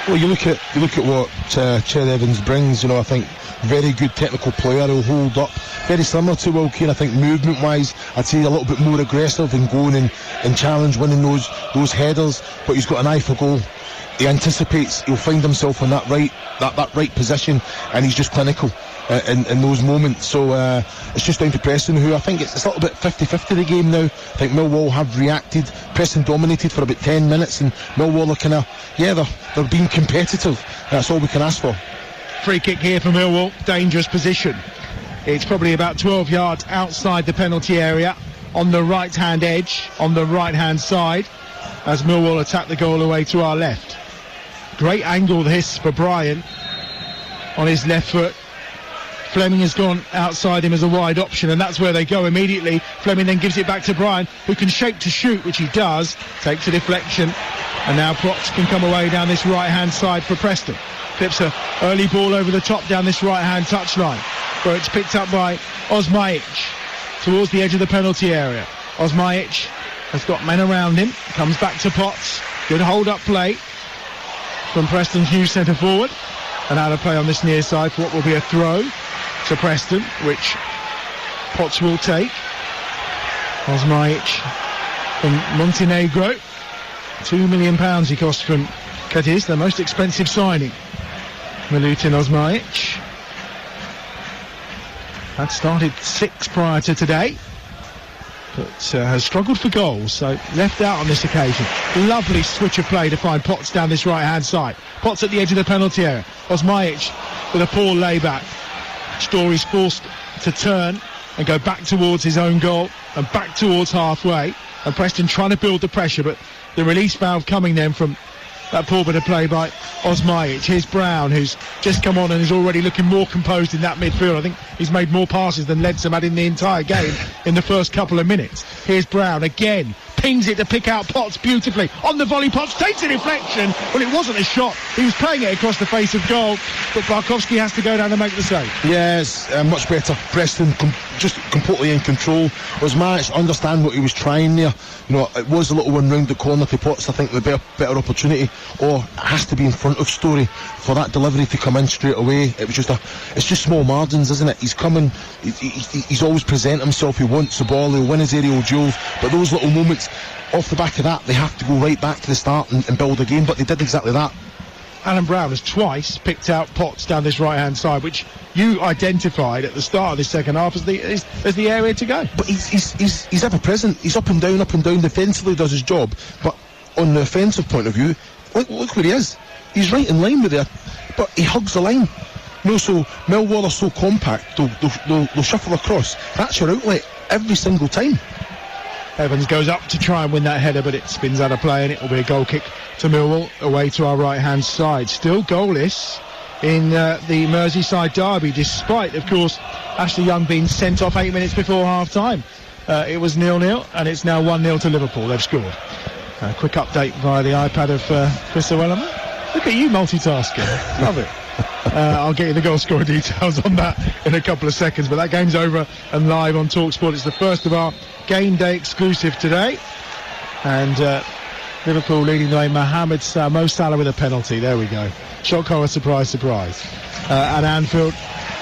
Well, you look at what Ched Evans brings. You know, I think very good technical player. He'll hold up, very similar to Will Keane. I think movement-wise, I'd say a little bit more aggressive and going and challenge, winning those headers. But he's got an eye for goal. He anticipates. He'll find himself in that right position, and he's just clinical in those moments. So it's just down to Preston, who I think it's a little bit 50-50 the game now. I think Millwall have reacted. Preston dominated for about 10 minutes, and Millwall are kind of, they're being competitive. That's all we can ask for. Free kick here for Millwall. Dangerous position. It's probably about 12 yards outside the penalty area, on the right-hand edge, on the right-hand side, as Millwall attack the goal away to our left. Great angle this for Brian on his left foot. Fleming has gone outside him as a wide option, and that's where they go immediately. Fleming then gives it back to Brian, who can shape to shoot, which he does. Takes a deflection, and now Potts can come away down this right-hand side for Preston. Clips a early ball over the top down this right-hand touchline, where it's picked up by Osmaic towards the edge of the penalty area. Osmaic has got men around him, comes back to Potts. Good hold-up play from Preston's new centre forward, and out of play on this near side for what will be a throw to Preston, which Potts will take. Osmaic from Montenegro, £2 million he cost from Cadiz, their most expensive signing. Milutin Osmaic had started 6 prior to today, but has struggled for goals, so left out on this occasion. Lovely switch of play to find Potts down this right-hand side. Potts at the edge of the penalty area. Osmaic with a poor layback. Story's forced to turn and go back towards his own goal and back towards halfway. And Preston trying to build the pressure, but the release valve coming then from that poor bit of play by Osmaic. Here's Brown, who's just come on and is already looking more composed in that midfield. I think he's made more passes than Ledson had in the entire game in the first couple of minutes. Here's Brown again, pings it to pick out Potts beautifully. On the volley, Potts takes a deflection. Well, it wasn't a shot. He was playing it across the face of goal, but Barkowski has to go down and make the save. Yes, much better. Preston just completely in control. Osmaic understand what he was trying there. You know, it was a little one round the corner to Potts. I think the better opportunity, or it has to be in front of Story for that delivery to come in straight away. It's just small margins, isn't it? He's coming, he's always present himself. He wants the ball, he'll win his aerial duels, but those little moments off the back of that, they have to go right back to the start and build a game, but they did exactly that. Alan Brown has twice picked out Potts down this right-hand side, which you identified at the start of this second half as the area to go. But he's ever present. He's up and down defensively, does his job, but on the offensive point of view, look where he is. He's right in line with it, but he hugs the line. So Millwall are so compact, they'll shuffle across. That's your outlet every single time. Evans goes up to try and win that header, but it spins out of play, and it will be a goal kick to Millwall away to our right-hand side. Still goalless in the Merseyside derby, despite, of course, Ashley Young being sent off 8 minutes before half-time. It was 0-0, and it's now 1-0 to Liverpool. They've scored. A quick update via the iPad of Chris O'Wellerman. Look at you multitasking. Love it. I'll get you the goal scorer details on that in a couple of seconds, but that game's over and live on TalkSport. It's the first of our game day exclusive today, and Liverpool leading the way. Mo Salah with a penalty. There we go. Shock horror, surprise, surprise. At Anfield,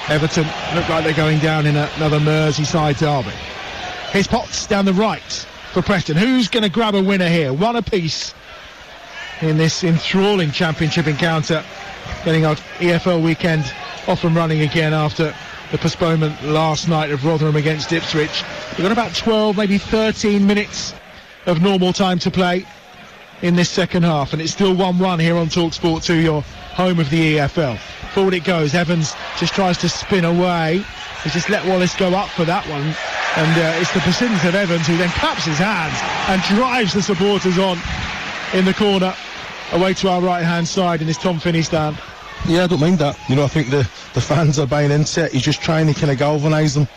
Everton look like they're going down in another Merseyside derby. Here's Potts down the right for Preston. Who's going to grab a winner here? One apiece in this enthralling championship encounter, getting our EFL weekend off and running again after the postponement last night of Rotherham against Ipswich. We've got about 12, maybe 13 minutes of normal time to play in this second half, and it's still 1-1 here on TalkSport 2, your home of the EFL. Forward it goes. Evans just tries to spin away. He's just let Wallace go up for that one, and it's the persistence of Evans, who then claps his hands and drives the supporters on in the corner away to our right-hand side in this Tom Finney stand. Yeah, I don't mind that. I think the fans are buying into it. He's just trying to kind of galvanise them.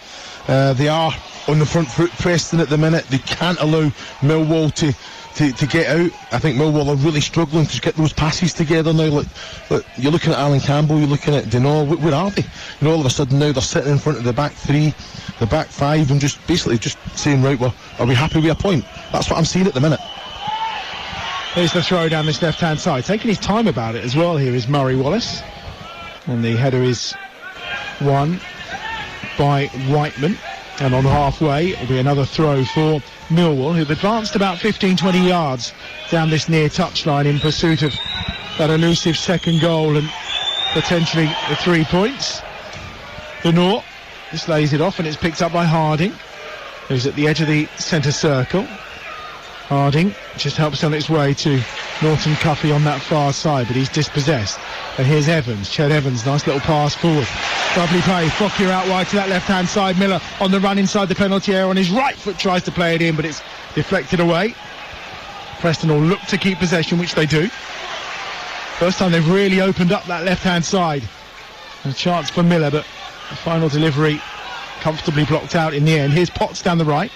They are on the front foot, Preston, at the minute. They can't allow Millwall to get out. I think Millwall are really struggling to get those passes together now. Look, you're looking at Alan Campbell, you're looking at Denol. Where are they? All of a sudden now they're sitting in front of the back three, the back five, and just basically just saying, right, well, are we happy with a point? That's what I'm seeing at the minute. Here's the throw down this left-hand side. Taking his time about it as well here is Murray Wallace. And the header is won by Whiteman. And on halfway, it'll be another throw for Millwall, who've advanced about 15-20 yards down this near touchline in pursuit of that elusive second goal and potentially the 3 points. The North just lays it off, and it's picked up by Harding, who's at the edge of the centre circle. Harding just helps on its way to Norton Cuffey on that far side, but he's dispossessed. And here's Evans, Ched Evans, nice little pass forward. Lovely play, Fokir out wide to that left-hand side. Miller on the run inside the penalty area on his right foot, tries to play it in, but it's deflected away. Preston will look to keep possession, which they do. First time they've really opened up that left-hand side. A chance for Miller, but the final delivery comfortably blocked out in the end. Here's Potts down the right.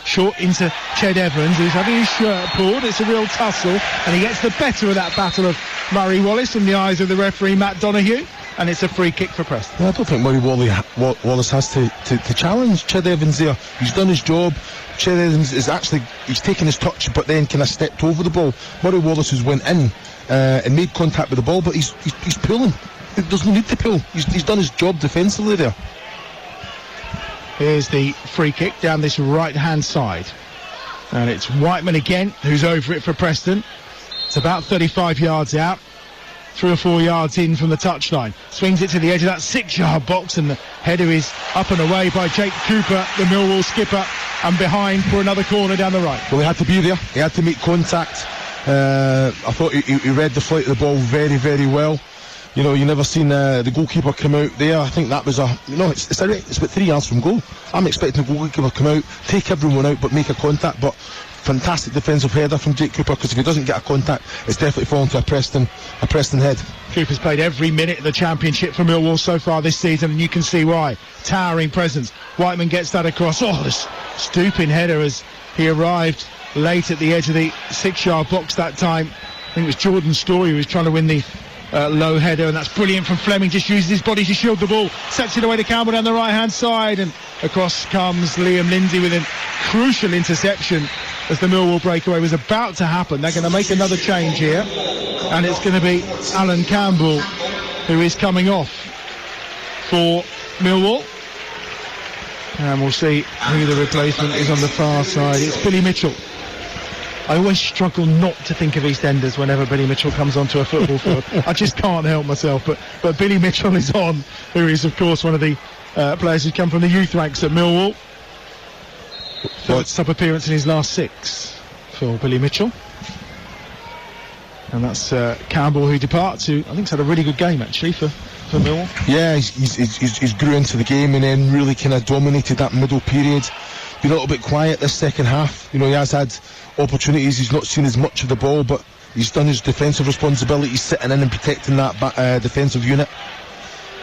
Short into Ched Evans, who's having his shirt pulled. It's a real tussle, and he gets the better of that battle of Murray Wallace in the eyes of the referee, Matt Donoghue, and it's a free kick for Preston. I don't think Murray Wallace has to challenge Ched Evans there. He's done his job. Ched Evans is actually, he's taken his touch, but then kind of stepped over the ball. Murray Wallace has went in and made contact with the ball, but he's pulling. There's no need to pull. He's done his job defensively there. Here's the free kick down this right-hand side. And it's Whiteman again, who's over it for Preston. It's about 35 yards out. 3 or 4 yards in from the touchline. Swings it to the edge of that 6-yard box, and the header is up and away by Jake Cooper, the Millwall skipper, and behind for another corner down the right. Well, he had to be there. He had to make contact. I thought he read the flight of the ball very, very well. You never seen the goalkeeper come out there. I think that was it's about 3 yards from goal. I'm expecting the goalkeeper to come out, take everyone out, but make a contact. But fantastic defensive header from Jake Cooper, because if he doesn't get a contact, it's definitely falling to a Preston head. Cooper's played every minute of the championship for Millwall so far this season, and you can see why. Towering presence. Whiteman gets that across. Oh, this stooping header as he arrived late at the edge of the 6-yard box that time. I think it was Jordan Story who was trying to win the low header, and that's brilliant from Fleming. Just uses his body to shield the ball, sets it away to Campbell down the right hand side, and across comes Liam Lindsay with a crucial interception as the Millwall breakaway was about to happen. They're going to make another change here, and it's going to be Alan Campbell who is coming off for Millwall, and we'll see who the replacement is on the far side. It's Billy Mitchell. I always struggle not to think of EastEnders whenever Billy Mitchell comes onto a football field. I just can't help myself. But Billy Mitchell is on, who is, of course, one of the players who's come from the youth ranks at Millwall. Third sub-appearance in his last 6 for Billy Mitchell. And that's Campbell, who departs, who I think's had a really good game, actually, for for Millwall. Yeah, he's grew into the game and then really kind of dominated that middle period. Been a little bit quiet this second half. You know, he has had opportunities. He's not seen as much of the ball, but he's done his defensive responsibilities, sitting in and protecting that defensive unit.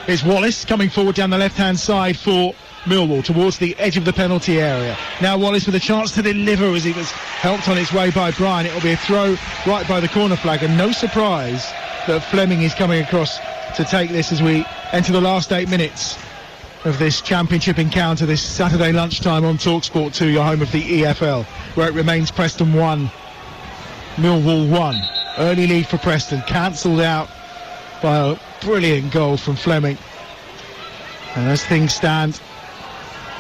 It's Wallace coming forward down the left-hand side for Millwall towards the edge of the penalty area. Now Wallace with a chance to deliver as he was helped on his way by Bryan. It'll be a throw right by the corner flag, and no surprise that Fleming is coming across to take this as we enter the last 8 minutes of this championship encounter this Saturday lunchtime on TalkSport 2, your home of the EFL, where it remains Preston 1, Millwall 1. Early lead for Preston, cancelled out by a brilliant goal from Fleming. And as things stand,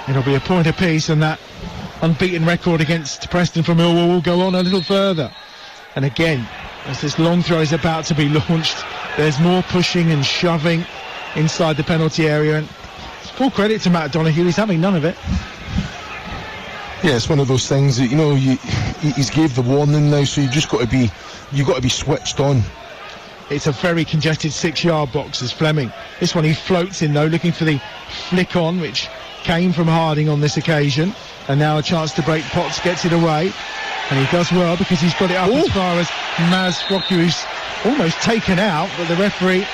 it'll be a point apiece, and that unbeaten record against Preston for Millwall will go on a little further. And again, as this long throw is about to be launched, there's more pushing and shoving inside the penalty area, and full credit to Matt Donoghue, he's having none of it. Yeah, it's one of those things that, you know, he's gave the warning now, so you've got to be switched on. It's a very congested 6-yard box as Fleming. This one he floats in though, looking for the flick on, which came from Harding on this occasion. And now a chance to break Potts, gets it away. And he does well because he's got it up as far as Maz Froku, who's almost taken out, but the referee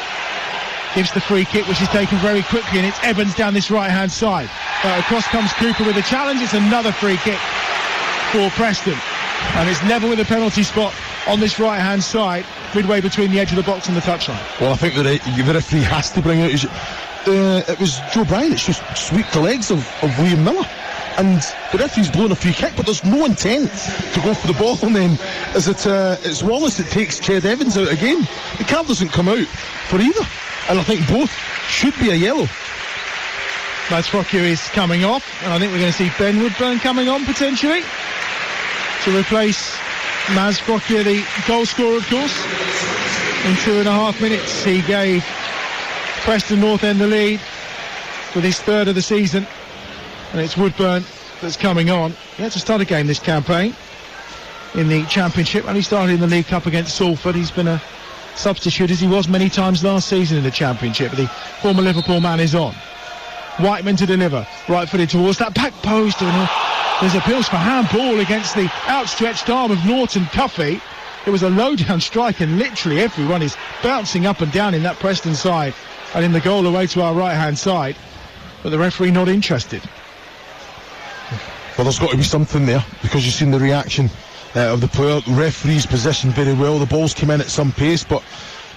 gives the free kick, which is taken very quickly, and it's Evans down this right-hand side. Across comes Cooper with a challenge. It's another free kick for Preston. And it's level with the penalty spot on this right-hand side, midway between the edge of the box and the touchline. Well, I think the referee has to bring out it was Joe Bryan. It's just sweep the legs of Liam Miller. And the referee's blown a free kick, but there's no intent to go for the ball, and then it's Wallace that takes Ched Evans out again. The card doesn't come out for either, and I think both should be a yellow. Maz Froku is coming off, and I think we're going to see Ben Woodburn coming on potentially to replace Maz Froku, the goal scorer, of course. In 2.5 minutes he gave Preston Northend the lead with his third of the season, and it's Woodburn that's coming on. He had to start a game this campaign in the Championship, and he started in the League Cup against Salford. He's been a substitute, as he was many times last season in the Championship. The former Liverpool man is on. Whiteman to deliver, right-footed towards that back post, and there's appeals for handball against the outstretched arm of Norton Cuffy. It was a low-down strike, and literally everyone is bouncing up and down in that Preston side, and in the goal away to our right-hand side, but the referee not interested. Well, there's got to be something there, because you've seen the reaction of the player. The referee's positioned very well. The ball's come in at some pace, but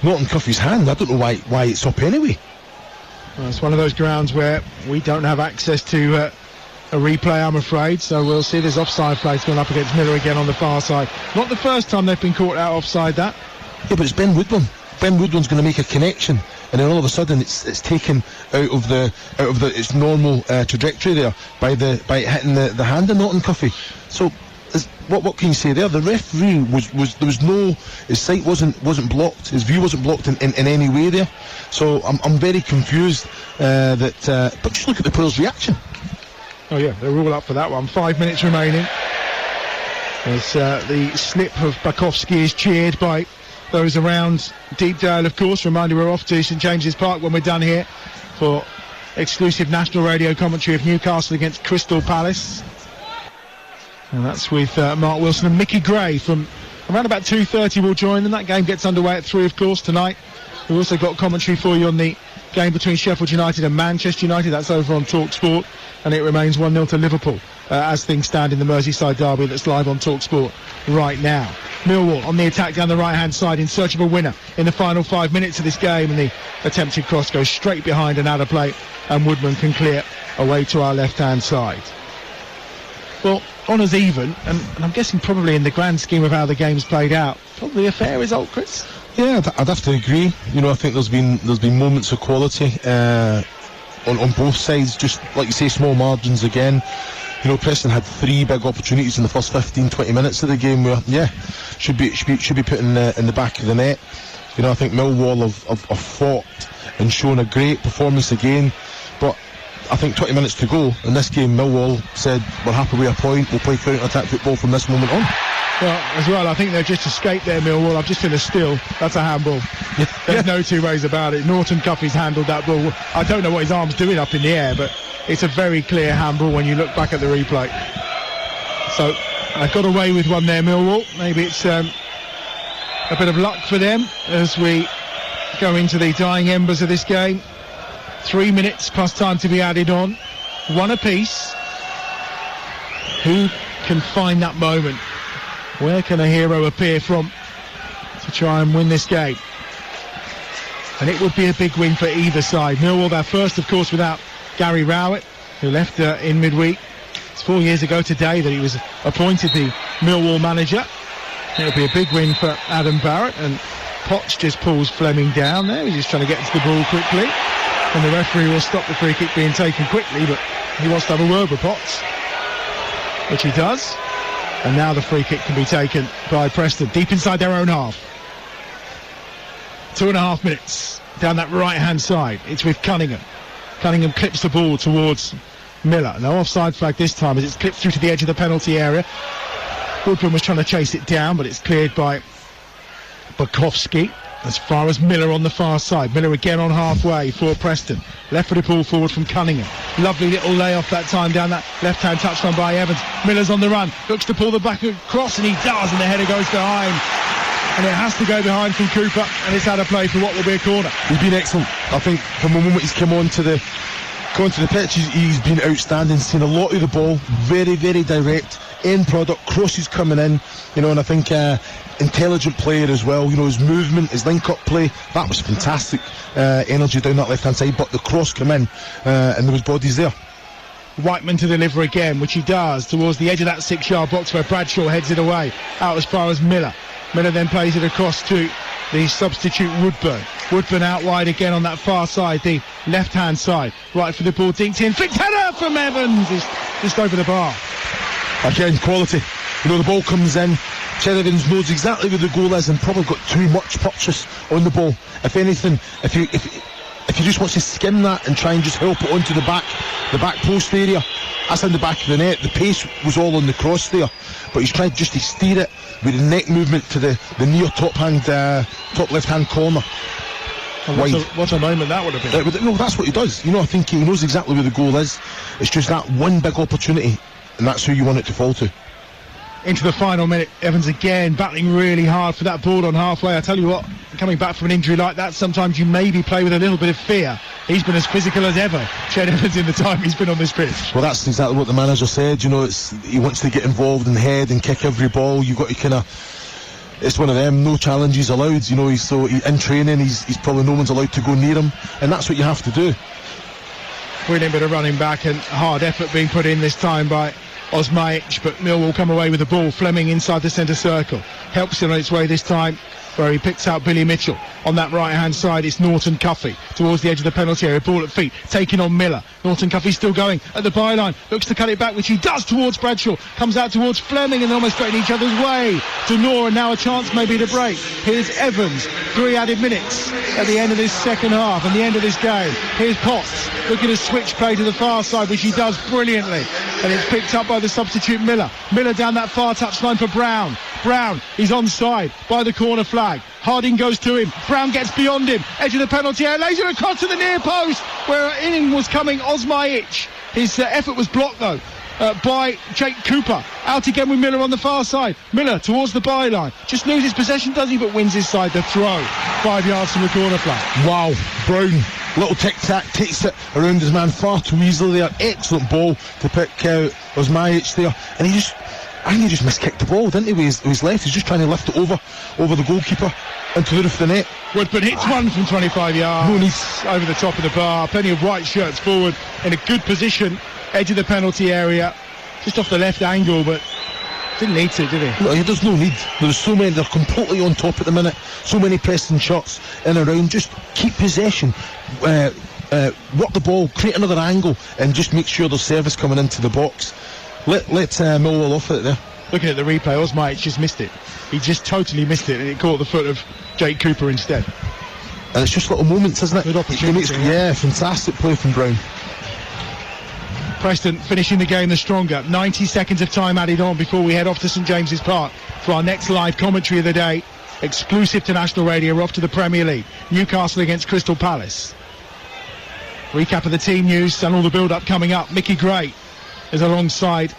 Norton Cuffy's hand, I don't know why it's up anyway. Well, it's one of those grounds where we don't have access to a replay, I'm afraid, so we'll see this offside flags going up against Miller again on the far side. Not the first time they've been caught out offside, that. Yeah, but it's Ben Woodburn. Ben Woodburn's going to make a connection, and then all of a sudden it's taken out of its normal trajectory there by hitting the hand of Norton Cuffy. So what can you say there? The referee was no, his sight wasn't blocked, his view wasn't blocked in any way there. So I'm very confused but just look at the player's reaction. Oh yeah, they're all up for that one. 5 minutes remaining as the slip of Bakowski is cheered by those around Deepdale, of course. Reminder, we're off to St James's Park when we're done here for exclusive national radio commentary of Newcastle against Crystal Palace. And that's with Mark Wilson and Mickey Gray from around about 2:30 will join them. That game gets underway at 3, of course, tonight. We've also got commentary for you on the game between Sheffield United and Manchester United. That's over on TalkSport, and it remains 1-0 to Liverpool as things stand in the Merseyside derby that's live on TalkSport right now. Millwall on the attack down the right-hand side in search of a winner in the final 5 minutes of this game, and the attempted cross goes straight behind and out of play, and Woodman can clear away to our left-hand side. Well, honours even, and I'm guessing probably in the grand scheme of how the game's played out, probably a fair result, Chris. Yeah, I'd have to agree. You know, I think there's been moments of quality on both sides. Just like you say, small margins again. You know, Preston had 3 big opportunities in the first 15-20 minutes of the game where, should be put in the back of the net. You know, I think Millwall have fought and shown a great performance again, but I think 20 minutes to go in this game, Millwall said, we're happy with a point, we'll play counter-attack football from this moment on. Well, as well, I think they've just escaped there, Millwall. I've just seen a still. That's a handball. There's no two ways about it. Norton Cuffey's handled that ball. I don't know what his arm's doing up in the air, but it's a very clear handball when you look back at the replay. So, I got away with one there, Millwall. Maybe it's a bit of luck for them as we go into the dying embers of this game. 3 minutes plus time to be added on. One apiece. Who can find that moment? Where can a hero appear from to try and win this game? And it would be a big win for either side. Millwall, their first, of course, without Gary Rowett, who left in midweek. It's 4 years ago today that he was appointed the Millwall manager. It'll be a big win for Adam Barrett, and Potts just pulls Fleming down there. He's just trying to get to the ball quickly, and the referee will stop the free kick being taken quickly, but he wants to have a word with Potts, which he does. And now the free kick can be taken by Preston, deep inside their own half. 2.5 minutes down that right-hand side. It's with Cunningham. Cunningham clips the ball towards Miller. No offside flag this time as it's clipped through to the edge of the penalty area. Woodburn was trying to chase it down, but it's cleared by Bukowski. As far as Miller on the far side. Miller again on halfway for Preston. Left-footed ball forward from Cunningham. Lovely little layoff that time down that left-hand touchline by Evans. Miller's on the run. Looks to pull the back across, and he does, and the header goes behind. And it has to go behind from Cooper, and it's out of play for what will be a corner. He's been excellent. I think from the moment he's come onto the pitch, he's been outstanding. Seen a lot of the ball. Very, very direct. End product. Crosses coming in. And I think intelligent player as well. His movement, his link-up play, that was fantastic. Energy down that left-hand side, but the cross come in, and there was bodies there. Whiteman to deliver again, which he does, towards the edge of that 6-yard box where Bradshaw heads it away, out as far as Miller. Miller then plays it across to the substitute Woodburn. Woodburn out wide again on that far side, the left-hand side. Right for the ball, dinked in. Flicked header from Evans! It's just over the bar. Again, quality. The ball comes in. Sheridan's knows exactly where the goal is and probably got too much purchase on the ball. If anything, if he just wants to skim that and try and just help it onto the back post area, that's in the back of the net. The pace was all on the cross there, but he's trying just to steer it with the neck movement to the near top left-hand corner. What a moment that would have been. No, that's what he does. I think he knows exactly where the goal is. It's just that one big opportunity, and that's who you want it to fall to. Into the final minute, Evans again battling really hard for that ball on halfway. I tell you what, coming back from an injury like that, sometimes you maybe play with a little bit of fear. He's been as physical as ever, Ched Evans, in the time he's been on this pitch. Well, that's exactly what the manager said. He wants to get involved and head and kick every ball. You've got to it's one of them, no challenges allowed. In training, he's probably no one's allowed to go near him, and that's what you have to do. Brilliant bit of running back and hard effort being put in this time by Osmajic, but Millwall come away with the ball. Fleming inside the centre circle. Helps it on its way this time, where he picks out Billy Mitchell. On that right-hand side, it's Norton Cuffey towards the edge of the penalty area. Ball at feet, taking on Miller. Norton Cuffey still going at the byline. Looks to cut it back, which he does towards Bradshaw. Comes out towards Fleming and almost straight in each other's way. Denora, now a chance maybe to break. Here's Evans. 3 added minutes at the end of this second half and the end of this game. Here's Potts looking to switch play to the far side, which he does brilliantly. And it's picked up by the substitute Miller. Miller down that far touchline for Brown. Brown, he's onside by the corner flag. Harding goes to him. Brown gets beyond him. Edge of the penalty area. Lays it across to the near post where in was coming Osmajic. His effort was blocked though by Jake Cooper. Out again with Miller on the far side. Miller towards the byline. Just loses possession, does he? But wins his side. The throw. 5 yards from the corner flag. Wow. Brown. Little tic-tac. Takes it around his man far too easily there. Excellent ball to pick out Osmajic there. And he just miskicked the ball, didn't he, with his left. He's just trying to lift it over the goalkeeper into the roof of the net. Woodburn hits one from 25 yards. No need. Over the top of the bar. Plenty of white shirts forward in a good position. Edge of the penalty area. Just off the left angle, but didn't need to, did he? No, there's no need. There's so many. They're completely on top at the minute. So many Preston shots in and around. Just keep possession. Work the ball. Create another angle. And just make sure there's service coming into the box. Let Millwall off it there. Looking at the replay, Osmajic just missed it. He just totally missed it, and it caught the foot of Jake Cooper instead. And it's just little moments, isn't it? Good opportunity. Yeah, fantastic play from Brown. Preston finishing the game the stronger. 90 seconds of time added on before we head off to St James's Park for our next live commentary of the day. Exclusive to National Radio. We're off to the Premier League. Newcastle against Crystal Palace. Recap of the team news and all the build-up coming up. Mickey Gray is alongside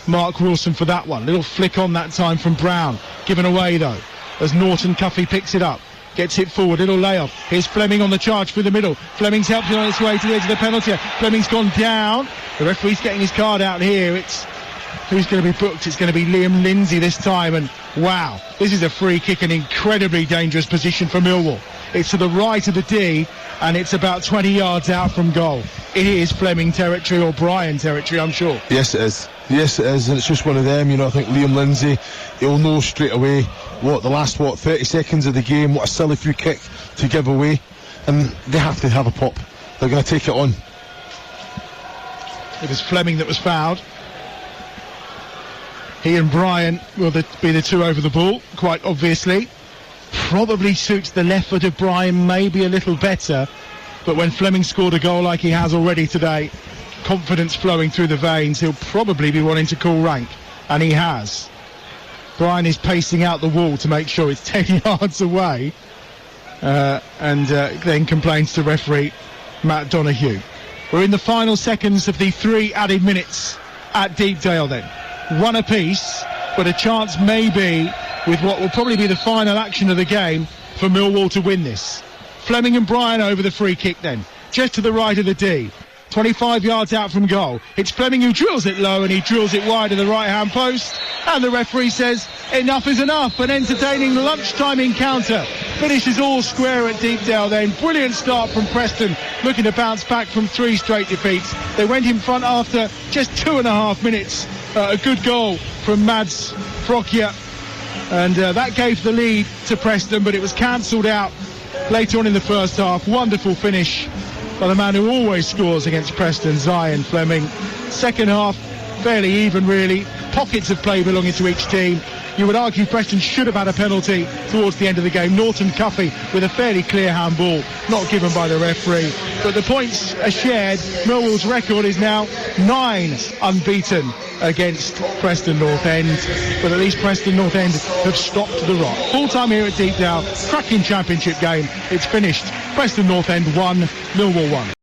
Mark Wilson for that one. Little flick on that time from Brown. Given away, though, as Norton Cuffy picks it up. Gets it forward, little layoff. Here's Fleming on the charge through the middle. Fleming's helped him on its way to the edge of the penalty. Fleming's gone down. The referee's getting his card out here. It's who's going to be booked? It's going to be Liam Lindsay this time. And wow, this is a free kick, an incredibly dangerous position for Millwall. It's to the right of the D, and it's about 20 yards out from goal. It is Fleming territory, or Brian territory, I'm sure. Yes, it is. Yes, it is, and it's just one of them. I think Liam Lindsay, he'll know straight away the last 30 seconds of the game, what a silly free kick to give away, and they have to have a pop. They're going to take it on. It was Fleming that was fouled. He and Brian will be the two over the ball, quite obviously. Probably suits the left foot of Brian maybe a little better, but when Fleming scored a goal like he has already today, confidence flowing through the veins, he'll probably be wanting to call rank, and he has. Brian is pacing out the wall to make sure it's 10 yards away, and then complains to referee Matt Donoghue. We're in the final seconds of the 3 added minutes at Deepdale then. One apiece, but a chance maybe with what will probably be the final action of the game for Millwall to win this. Fleming and Brian over the free kick then, just to the right of the D. 25 yards out from goal. It's Fleming who drills it low, and he drills it wide of the right-hand post. And the referee says enough is enough. An entertaining lunchtime encounter finishes all square at Deepdale then. Brilliant start from Preston, looking to bounce back from 3 straight defeats. They went in front after just 2.5 minutes. A good goal from Mads Frockia. And that gave the lead to Preston, but it was cancelled out later on in the first half. Wonderful finish by the man who always scores against Preston, Zion Fleming. Second half, fairly even really. Pockets of play belonging to each team. You would argue Preston should have had a penalty towards the end of the game. Norton Cuffy with a fairly clear handball, not given by the referee. But the points are shared. Millwall's record is now 9 unbeaten against Preston Northend. But at least Preston Northend have stopped the rot. Full time here at Deepdale. Cracking championship game. It's finished. Preston Northend 1, Millwall 1.